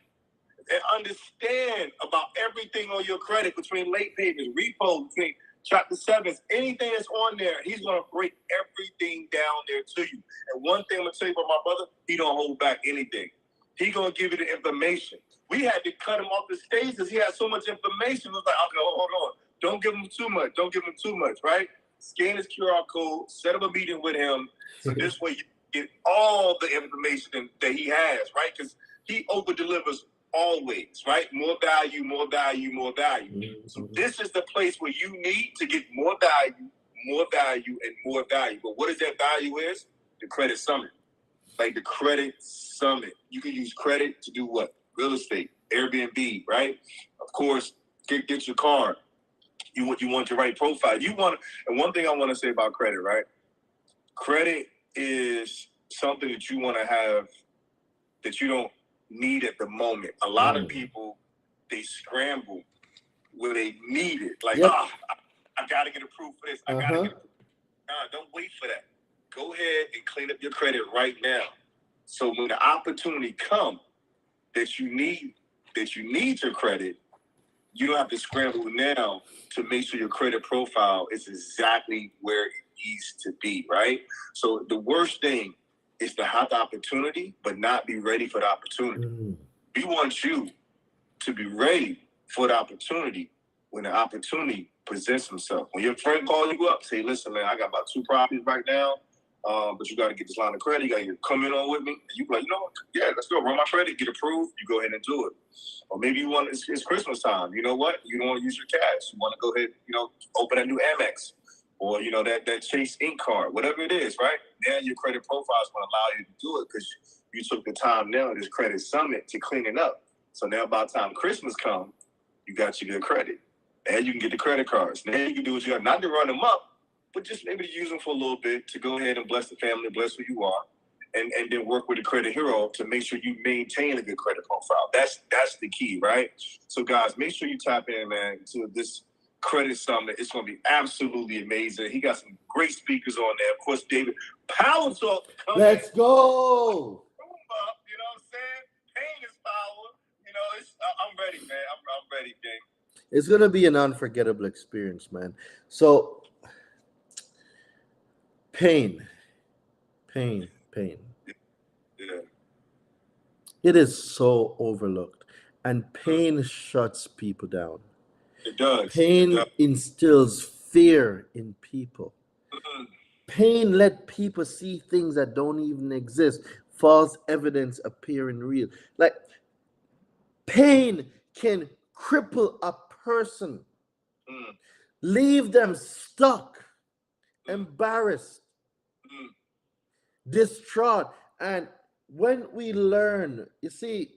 And understand about everything on your credit, between late payments, repos, between chapter 7s, anything that's on there, he's going to break everything down there to you. And one thing I'm going to tell you about my brother, he don't hold back anything. He going to give you the information. We had to cut him off the stage because he had so much information. It was like, okay, hold on. Don't give him too much. Don't give him too much, right? Scan his QR code, set up a meeting with him. So this way you get all the information that he has, right? Because he over-delivers always, right? More value, more value, more value. Mm-hmm. So this is the place where you need to get more value, and more value. But what is that value is? The credit summit. Like the credit summit. You can use credit to do what? Real estate, Airbnb, right? Of course, get your car. You want your right profile. And one thing I want to say about credit, right? Credit is something that you want to have that you don't need at the moment. A lot of people, they scramble where they need it. Like, I got to get approved for this. I got to get approved. Nah, don't wait for that. Go ahead and clean up your credit right now. So when the opportunity comes that you need your credit, you don't have to scramble now to make sure your credit profile is exactly where it needs to be, right? So the worst thing is to have the opportunity, but not be ready for the opportunity. We want you to be ready for the opportunity when the opportunity presents himself. When your friend calls you up, say, listen, man, I got about 2 properties right now, but you got to get this line of credit. You got to come in on with me. And you be like, you know what? Yeah, let's go. Run my credit, get approved. You go ahead and do it. Or maybe you want, it's Christmas time. You know what? You don't want to use your cash. You want to go ahead, open a new Amex. Or, that Chase Ink card, whatever it is, right? Now your credit profile is going to allow you to do it because you took the time now in this credit summit to clean it up. So now by the time Christmas comes, you got your good credit. And you can get the credit cards. Now you can do what you got, not to run them up, but just maybe to use them for a little bit to go ahead and bless the family, bless who you are, and then work with a credit hero to make sure you maintain a good credit profile. That's the key, right? So guys, make sure you tap in, man, to this credit summit. It's going to be absolutely amazing. He got some great speakers on there. Of course, David Power Talk. Let's go. You know what I'm saying? Pain is power. I'm ready, man. I'm ready, King. It's going to be an unforgettable experience, man. So, pain. Yeah. It is so overlooked. And pain shuts people down. It does. Pain instills fear in people. Pain let people see things that don't even exist. False evidence appearing real. Like, pain can cripple a person, leave them stuck, embarrassed, distraught. And when we learn, you see,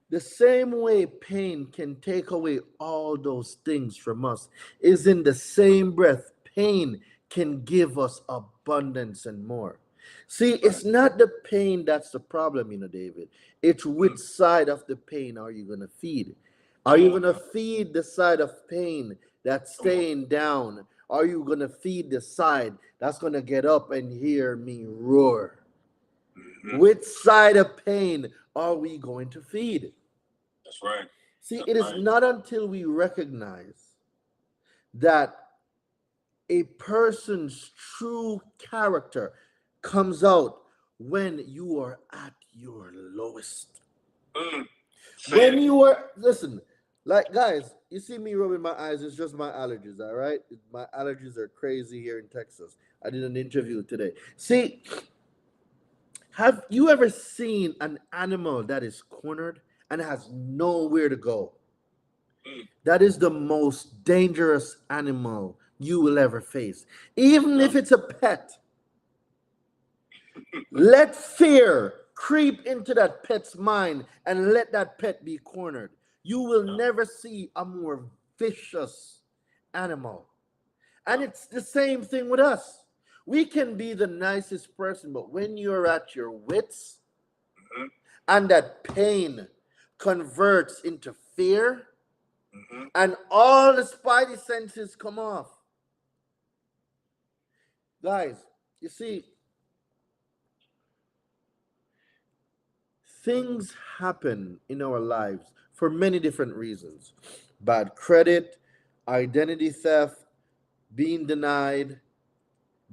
the same way pain can take away all those things from us is in the same breath, pain can give us abundance and more. See, it's not the pain that's the problem, David. It's which side of the pain are you going to feed? Are you going to feed the side of pain that's staying down? Are you going to feed the side that's going to get up and hear me roar? Which side of pain are we going to feed? That's right. See, it is not until we recognize that a person's true character comes out when you are at your lowest. When you are, listen, like, guys, you see me rubbing my eyes, it's just my allergies, all right? My allergies are crazy here in Texas. I did an interview today. See, have you ever seen an animal that is cornered and has nowhere to go? That is the most dangerous animal you will ever face. Even if it's a pet. Let fear creep into that pet's mind and let that pet be cornered. You will never see a more vicious animal. And it's the same thing with us. We can be the nicest person, but when you're at your wits, and that pain converts into fear, Mm-hmm. and all the spidey senses come off. Guys, you see, things happen in our lives for many different reasons: bad credit, identity theft, being denied,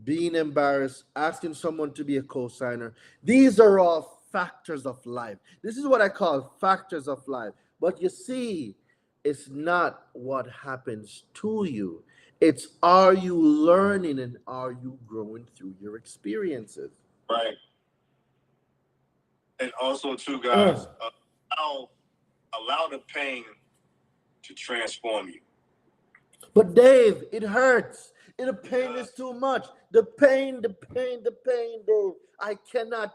being embarrassed, asking someone to be a co-signer. These are all factors of life. This is what I call factors of life. But you see, it's not what happens to you. It's, are you learning and are you growing through your experiences? Right. And also, too, Uh, guys, allow, allow the pain to transform you. but Dave, it hurts. The It pain is does. too much. The pain, Dave. I cannot,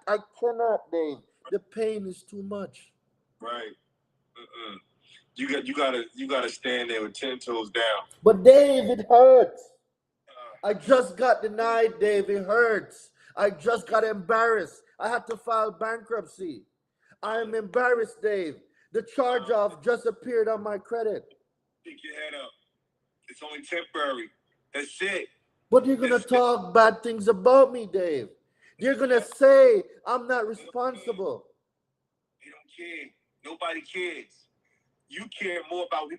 Dave. The pain is too much. Right. Mm-mm. You gotta stand there with 10 toes down. But Dave, it hurts. Uh, I just got denied, Dave. It hurts. I just got embarrassed. I had to file bankruptcy. I'm embarrassed, Dave. The charge off just appeared on my credit. Pick your head up. It's only temporary. That's it. But you're going to That's it. talk bad things about me, Dave. You're going to say I'm not responsible. They don't care. Nobody cares. You care more about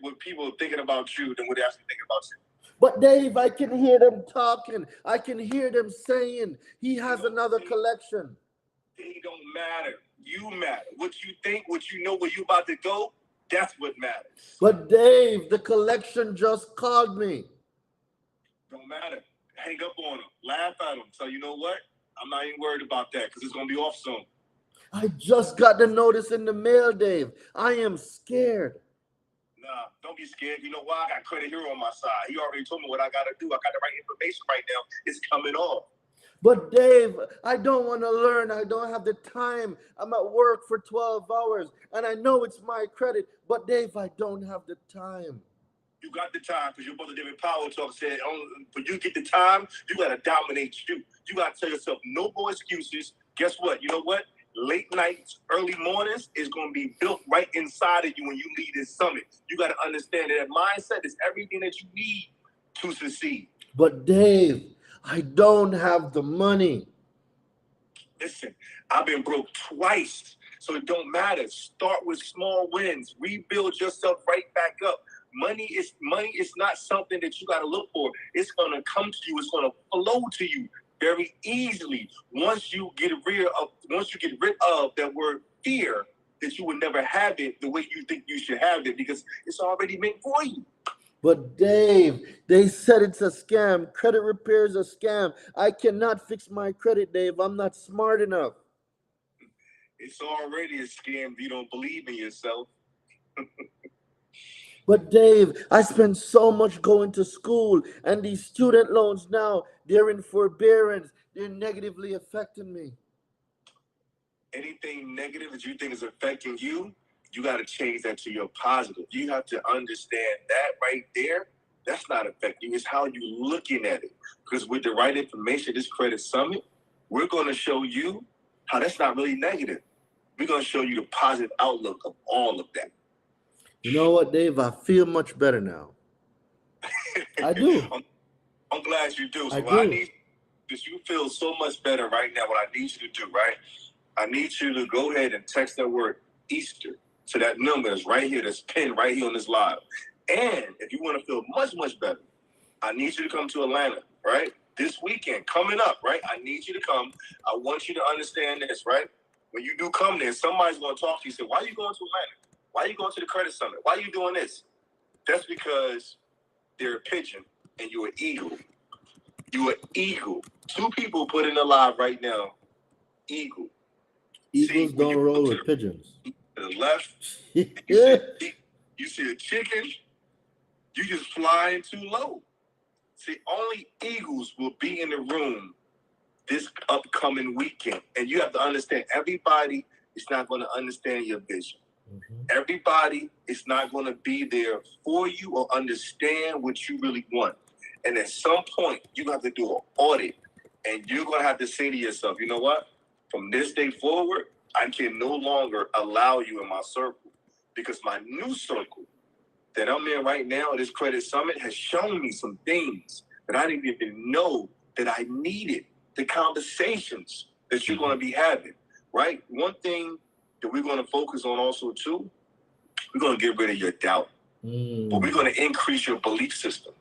what people are thinking about you than what they actually think about you. But Dave, I can hear them talking. I can hear them saying he has another collection. They don't matter. You matter. What you think, what you know, where you about to go, that's what matters. But Dave, the collection just called me. Don't matter. Hang up on them. Laugh at them. So you know what? I'm not even worried about that because it's going to be off soon. I just got the notice in the mail, Dave. I am scared. Nah, don't be scared. You know why? I got Credit Hero on my side. He already told me what I got to do. I got the right information right now. It's coming off. But Dave, I don't want to learn. I don't have the time. I'm at work for 12 hours and I know it's my credit. But Dave, I don't have the time. You got the time because your brother David Power talk said, when you get the time, you got to dominate you. You got to tell yourself no more excuses. Guess what? You know what? Late nights, early mornings is going to be built right inside of you when you lead this summit. You got to understand that mindset is everything that you need to succeed. But Dave, I don't have the money. Listen, I've been broke twice, so it don't matter. Start with small wins. Rebuild yourself right back up. Money is not something that you got to look for. It's going to come to you. It's going to flow to you very easily once you get rid of that word fear, that you would never have it the way you think you should have it because it's already meant for you. But Dave, they said it's a scam. Credit repair is a scam. I cannot fix my credit, Dave. I'm not smart enough. It's already a scam if you don't believe in yourself. But Dave, I spent so much going to school, and these student loans now, they're in forbearance. They're negatively affecting me. Anything negative that you think is affecting you, you got to change that to your positive. You have to understand that right there, that's not affecting you. It's how you're looking at it. Because with the right information, this credit summit, we're going to show you how that's not really negative. We're going to show you the positive outlook of all of that. You know what, Dave? I feel much better now. I do. I'm glad you do. So I what I do. need is you feel so much better right now. What I need you to do, right? I need you to go ahead and text that word Easter to that number that's right here, that's pinned right here on this live. And if you want to feel much, much better, I need you to come to Atlanta, right? This weekend, coming up, right? I need you to come. I want you to understand this, right? When you do come there, somebody's going to talk to you. Say, why are you going to Atlanta? Why are you going to the credit summit? Why are you doing this? That's because they're a pigeon and you're an eagle. You're an eagle. Two people put in the live right now. Eagle. Eagles don't roll with pigeons. To the left, you see a chicken, you just flying too low. See, only eagles will be in the room this upcoming weekend. And you have to understand, everybody is not going to understand your vision. Mm-hmm. Everybody is not going to be there for you or understand what you really want. And at some point, you have to do an audit. And you're going to have to say to yourself, you know what? From this day forward, I can no longer allow you in my circle because my new circle that I'm in right now, this credit summit, has shown me some things that I didn't even know that I needed. The conversations that you're going to be having, right? One thing that we're going to focus on also too, we're going to get rid of your doubt, but we're going to increase your belief system.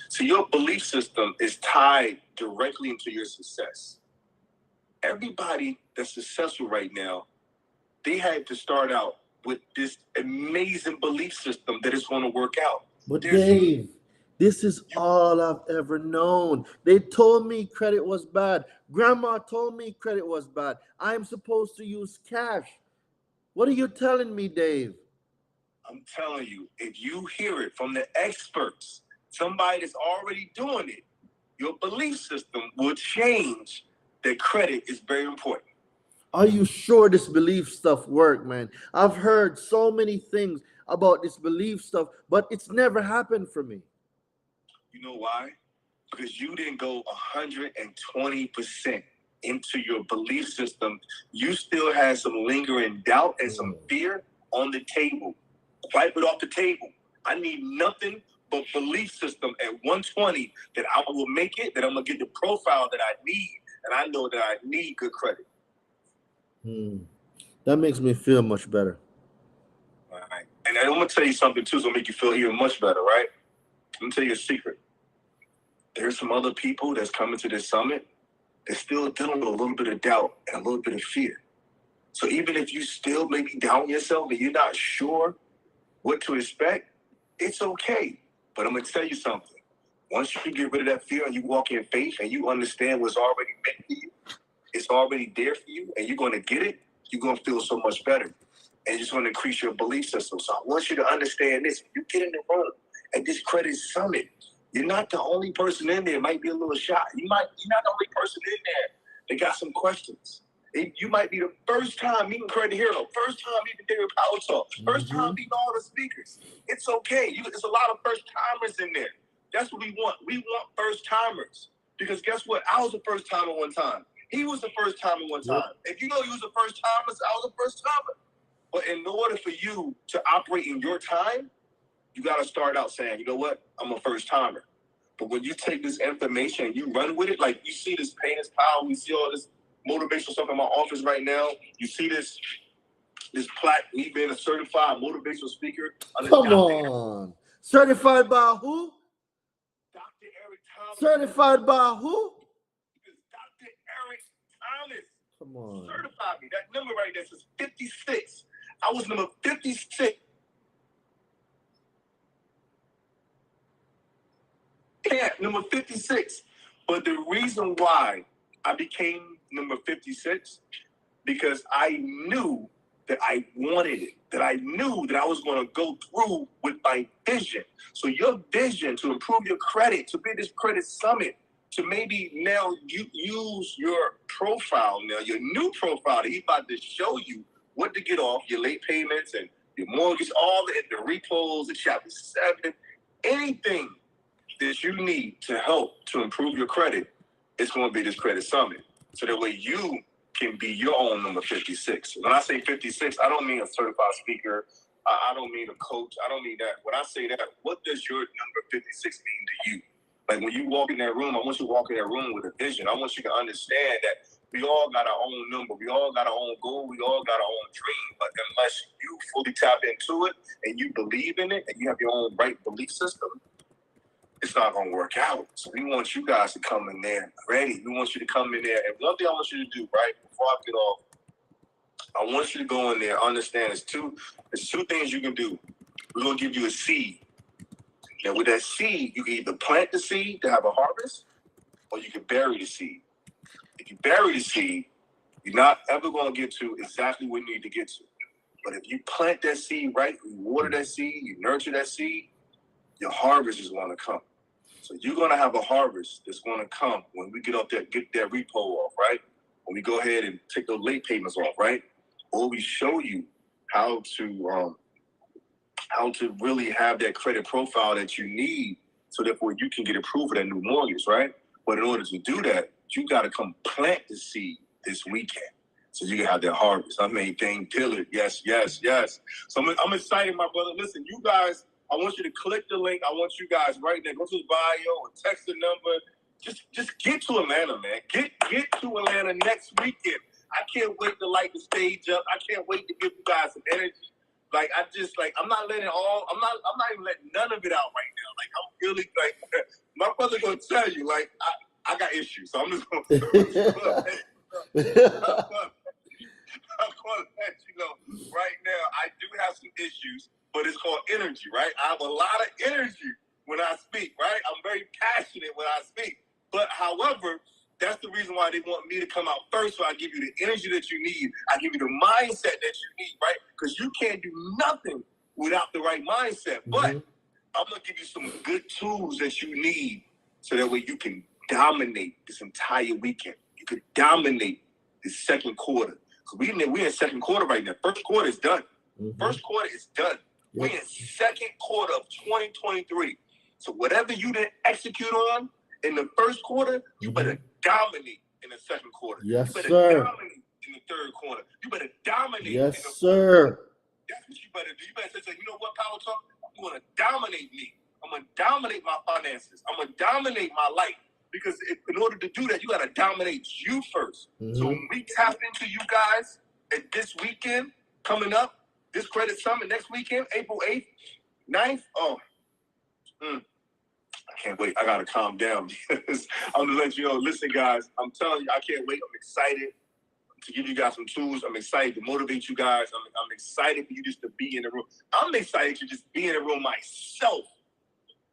So your belief system is tied directly into your success. Everybody that's successful right now, they had to start out with this amazing belief system that it's going to work out. But Dave, this is all I've ever known. They told me credit was bad. Grandma told me credit was bad. I'm supposed to use cash. What are you telling me, Dave? I'm telling you, if you hear it from the experts, somebody that's already doing it, your belief system will change that credit is very important. Are you sure this belief stuff work, man? I've heard so many things about this belief stuff, but it's never happened for me. You know why? Because you didn't go 120% into your belief system. You still had some lingering doubt and some fear on the table. Wipe it off the table. I need nothing but belief system at 120 that I will make it, that I'm going to get the profile that I need, and I know that I need good credit. That makes me feel much better. All right. And I'm going to tell you something, too, so make you feel even much better, right? Let me tell you a secret. There's some other people that's coming to this summit that's still dealing with a little bit of doubt and a little bit of fear. So even if you still maybe doubt yourself and you're not sure what to expect, it's okay. But I'm going to tell you something. Once you get rid of that fear and you walk in faith and you understand what's already meant for you, it's already there for you, and you're going to get it, you're going to feel so much better. And it's going to increase your belief system. So I want you to understand this. When you get in the room at this credit summit, you're not the only person in there. It might be a little shy. You're not the only person in there that got some questions. You might be the first time meeting Credit Hero, first time meeting David Power Talk, first time meeting all the speakers. It's okay. There's a lot of first timers in there. That's what we want. We want first timers. Because guess what? I was the first timer one time. He was the first timer one time. If you know you was the first timer, I was the first timer. But in order for you to operate in your time, you got to start out saying, you know what? I'm a first timer. But when you take this information and you run with it, like you see this Pain is Power, we see all this motivational stuff in my office right now. You see this plaque, me being a certified motivational speaker. Come on. Certified by who? Dr. Eric Thomas. Certified by who? Dr. Eric Thomas. Come on. Certified me. That number right there says 56. I was number 56. Yeah, number 56. But the reason why I became number 56, because I knew that I wanted it, that I knew that I was going to go through with my vision. So your vision to improve your credit, to be this credit summit, to maybe now you use your profile now, your new profile that he's about to show you what to get off, your late payments and your mortgage, all the repos, the chapter 7, anything that you need to help to improve your credit, it's going to be this credit summit. So that way you can be your own number 56. When I say 56, I don't mean a certified speaker. I don't mean a coach. I don't mean that. When I say that, what does your number 56 mean to you? Like when you walk in that room, I want you to walk in that room with a vision. I want you to understand that we all got our own number. We all got our own goal. We all got our own dream. But unless you fully tap into it and you believe in it and you have your own right belief system, it's not going to work out. So we want you guys to come in there ready. We want you to come in there. And one thing I want you to do, right, before I get off, I want you to go in there, understand there's two things you can do. We're going to give you a seed. Now, with that seed, you can either plant the seed to have a harvest, or you can bury the seed. If you bury the seed, you're not ever going to get to exactly what you need to get to. But if you plant that seed right, you water that seed, you nurture that seed, your harvest is going to come. So you're going to have a harvest that's going to come when we get that repo off, right? When we go ahead and take those late payments off, right? Or we show you how to really have that credit profile that you need so therefore you can get approved for that new mortgage, right? But in order to do that, you got to come plant the seed this weekend. so you can have that harvest. I mean, thing pillar. Yes, yes, yes. So I'm excited, my brother. Listen, you guys, I want you to click the link. I want you guys right there. Go to the bio or text the number. Just get to Atlanta, man. Get to Atlanta next weekend. I can't wait to light the stage up. I can't wait to give you guys some energy. Like I'm not letting even letting none of it out right now. Like I'm really like my brother gonna tell you, like I got issues. So I'm just gonna I'm gonna let you know right now I do have some issues, but it's called energy, right? I have a lot of energy when I speak, right? I'm very passionate when I speak. But however, that's the reason why they want me to come out first, so I give you the energy that you need. I give you the mindset that you need, right? Because you can't do nothing without the right mindset. Mm-hmm. But I'm going to give you some good tools that you need so that way you can dominate this entire weekend. You can dominate the second quarter. Because we're in second quarter right now. First quarter is done. Mm-hmm. First quarter is done. Yep. We're in second quarter of 2023. So whatever you didn't execute on in the first quarter, you better dominate in the second quarter. Yes, you better sir. Dominate in the third quarter. You better dominate. Yes, in the sir. Quarter. That's what you better do. You better say, you know what, Power Talk? I'm going to dominate me. I'm going to dominate my finances. I'm going to dominate my life. Because in order to do that, you got to dominate you first. Mm-hmm. So when we tap into you guys at this weekend coming up, this credit summit next weekend, April 8th, 9th, I can't wait. I got to calm down. I'm going to let you know. Listen, guys, I'm telling you, I can't wait. I'm excited to give you guys some tools. I'm excited to motivate you guys. I'm excited for you just to be in the room. I'm excited to just be in the room myself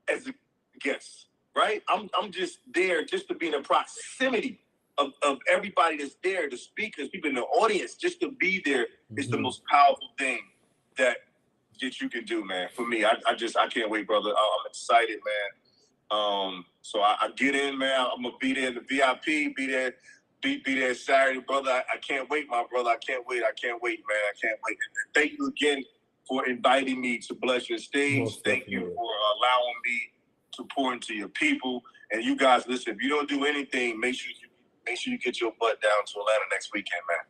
as a guest, right? I'm just there just to be in the proximity of everybody that's there, the speakers, people in the audience. Just to be there is the most powerful thing that you can do, man. For me, I can't wait, brother. I'm excited, man. So I get in, man. I'm gonna be there in the VIP, be there Saturday, brother. I can't wait, my brother. I can't wait, man. I can't wait. And thank you again for inviting me to bless your stage. Most thank definitely. You for allowing me to pour into your people. And you guys, listen, if you don't do anything, make sure you get your butt down to Atlanta next weekend, man.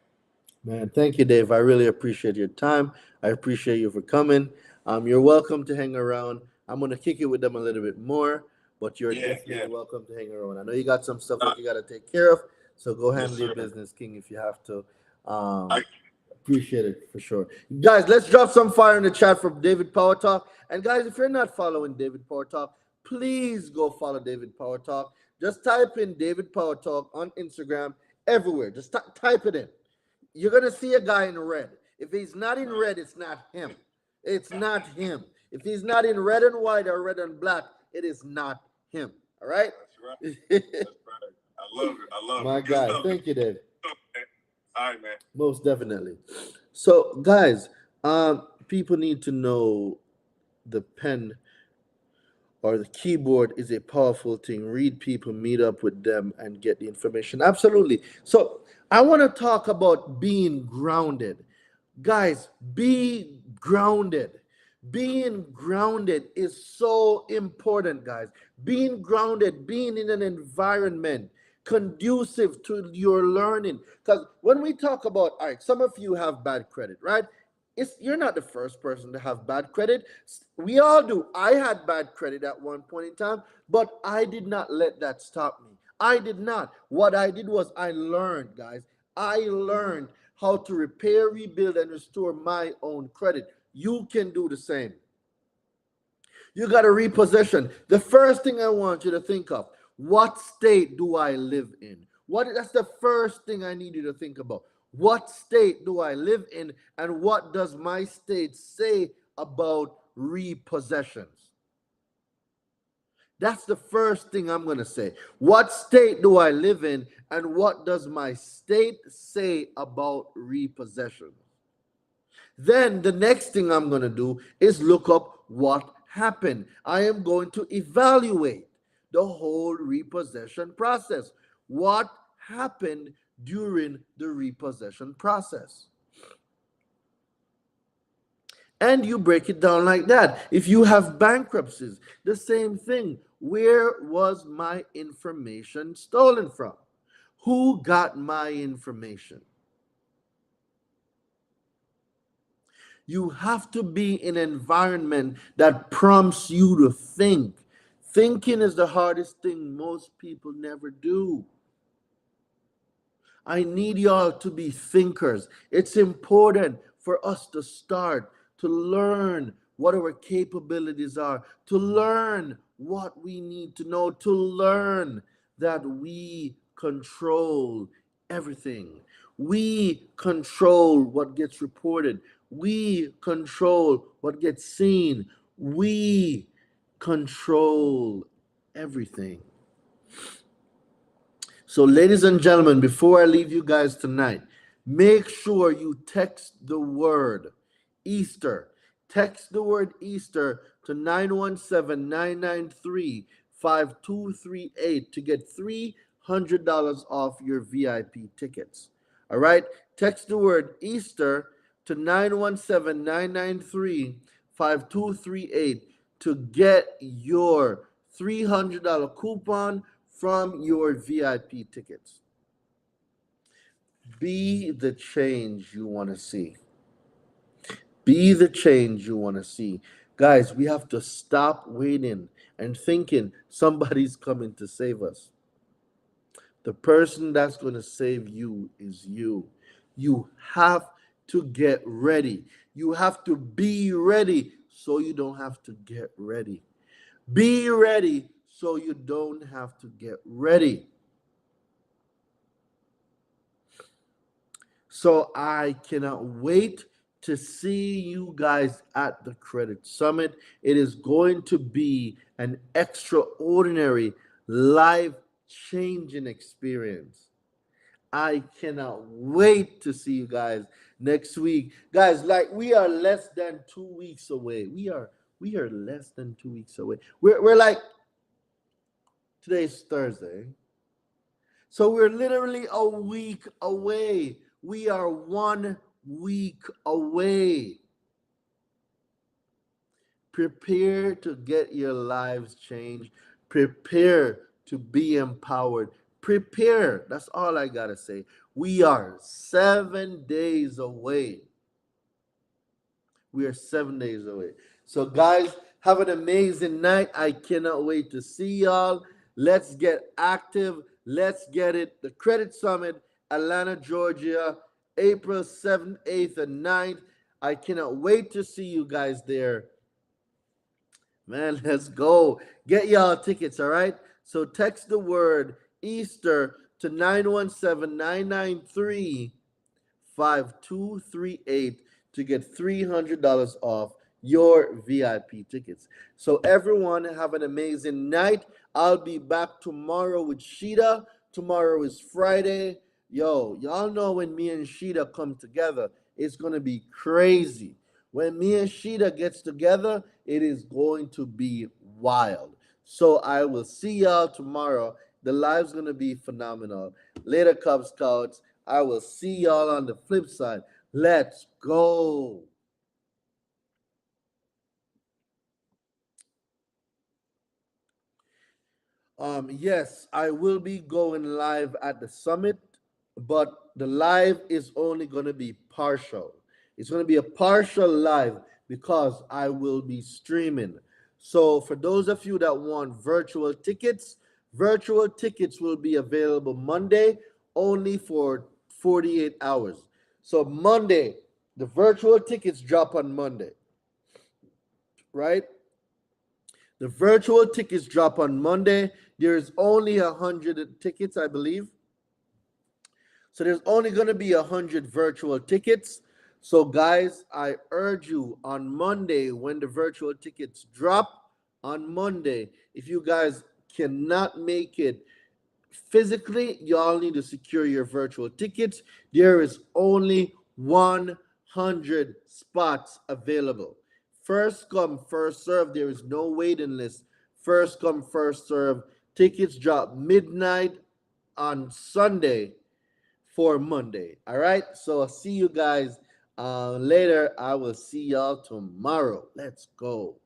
Man, thank you, Dave. I really appreciate your time. I appreciate you for coming. You're welcome to hang around. I'm going to kick it with them a little bit more, but you're definitely welcome to hang around. I know you got some stuff that you got to take care of, so go handle your business, King, if you have to. Appreciate it for sure. Guys, let's drop some fire in the chat for David Power Talk. And guys, if you're not following David Power Talk, please go follow David Power Talk. Just type in David Power Talk on Instagram, everywhere. Just type it in. You're going to see a guy in red. If he's not in red, it's not him. It's not him. If he's not in red and white or red and black, it is not him. All right? That's right. That's right. I love it. I love My it. guy. Thank you, Dave. All right, man. Most definitely. So, guys, people need to know the pen or the keyboard is a powerful thing. Read people, meet up with them, and get the information. Absolutely. So, I want to talk about being grounded. Guys, be grounded. Being grounded is so important, guys. Being grounded, being in an environment conducive to your learning. Because when we talk about, all right, some of you have bad credit, right? You're not the first person to have bad credit. We all do. I had bad credit at one point in time, but I did not let that stop me. I did not. What I did was I learned, guys. I learned how to repair, rebuild, and restore my own credit. You can do the same. You got a repossession. The first thing I want you to think of, what state do I live in? That's the first thing I need you to think about. What state do I live in, and what does my state say about repossessions? That's the first thing I'm going to say. What state do I live in, and what does my state say about repossession? Then the next thing I'm going to do is look up what happened. I am going to evaluate the whole repossession process. What happened during the repossession process? And you break it down like that. If you have bankruptcies, the same thing. Where was my information stolen from? Who got my information? You have to be in an environment that prompts you to think. Thinking is the hardest thing most people never do. I need y'all to be thinkers. It's important for us to start to learn what our capabilities are, to learn what we need to know, to learn that we control everything. We control what gets reported. We control what gets seen. We control everything. So, ladies and gentlemen, before I leave you guys tonight, make sure you text the word Easter. Text the word Easter to 917-993-5238 to get $300 off your VIP tickets. All right? Text the word Easter to 917-993-5238 to get your $300 coupon from your VIP tickets. Be the change you want to see. Be the change you want to see. Guys, we have to stop waiting and thinking somebody's coming to save us. The person that's going to save you is you. You have to get ready. You have to be ready so you don't have to get ready. Be ready so you don't have to get ready. So I cannot wait to see you guys at the Credit Summit. It is going to be an extraordinary, life changing experience. I cannot wait to see you guys next week. Guys, like we are less than 2 weeks away. We are less than 2 weeks away. We're like today's Thursday. So we're literally a week away. We are 1 week away. Prepare to get your lives changed. Prepare to be empowered. Prepare. That's all I got to say. We are 7 days away. We are 7 days away. So, guys, have an amazing night. I cannot wait to see y'all. Let's get active. Let's get it. The Credit Summit, Atlanta, Georgia, April 7th, 8th, and 9th. I cannot wait to see you guys there. Man, let's go. Get y'all tickets, all right? So text the word Easter to 917-993-5238 to get $300 off your VIP tickets. So everyone have an amazing night. I'll be back tomorrow with Sheeta. Tomorrow is Friday. Yo, y'all know when me and Sheeta come together, it's going to be crazy. When me and Sheeta gets together, it is going to be wild. So I will see y'all tomorrow. The live's going to be phenomenal. Later, Cub Scouts. I will see y'all on the flip side. Let's go. Yes, I will be going live at the summit, but the live is only going to be partial. It's going to be a partial live because I will be streaming. So for those of you that want virtual tickets will be available Monday only for 48 hours. So Monday, the virtual tickets drop on Monday, right? The virtual tickets drop on Monday. There's only 100 tickets, I believe. So there's only going to be 100 virtual tickets. So guys, I urge you on Monday when the virtual tickets drop on Monday, if you guys cannot make it physically, y'all need to secure your virtual tickets. There is only 100 spots available. First come, first serve. There is no waiting list. First come, first serve. Tickets drop midnight on Sunday for Monday. All right. So I'll see you guys later. I will see y'all tomorrow. Let's go.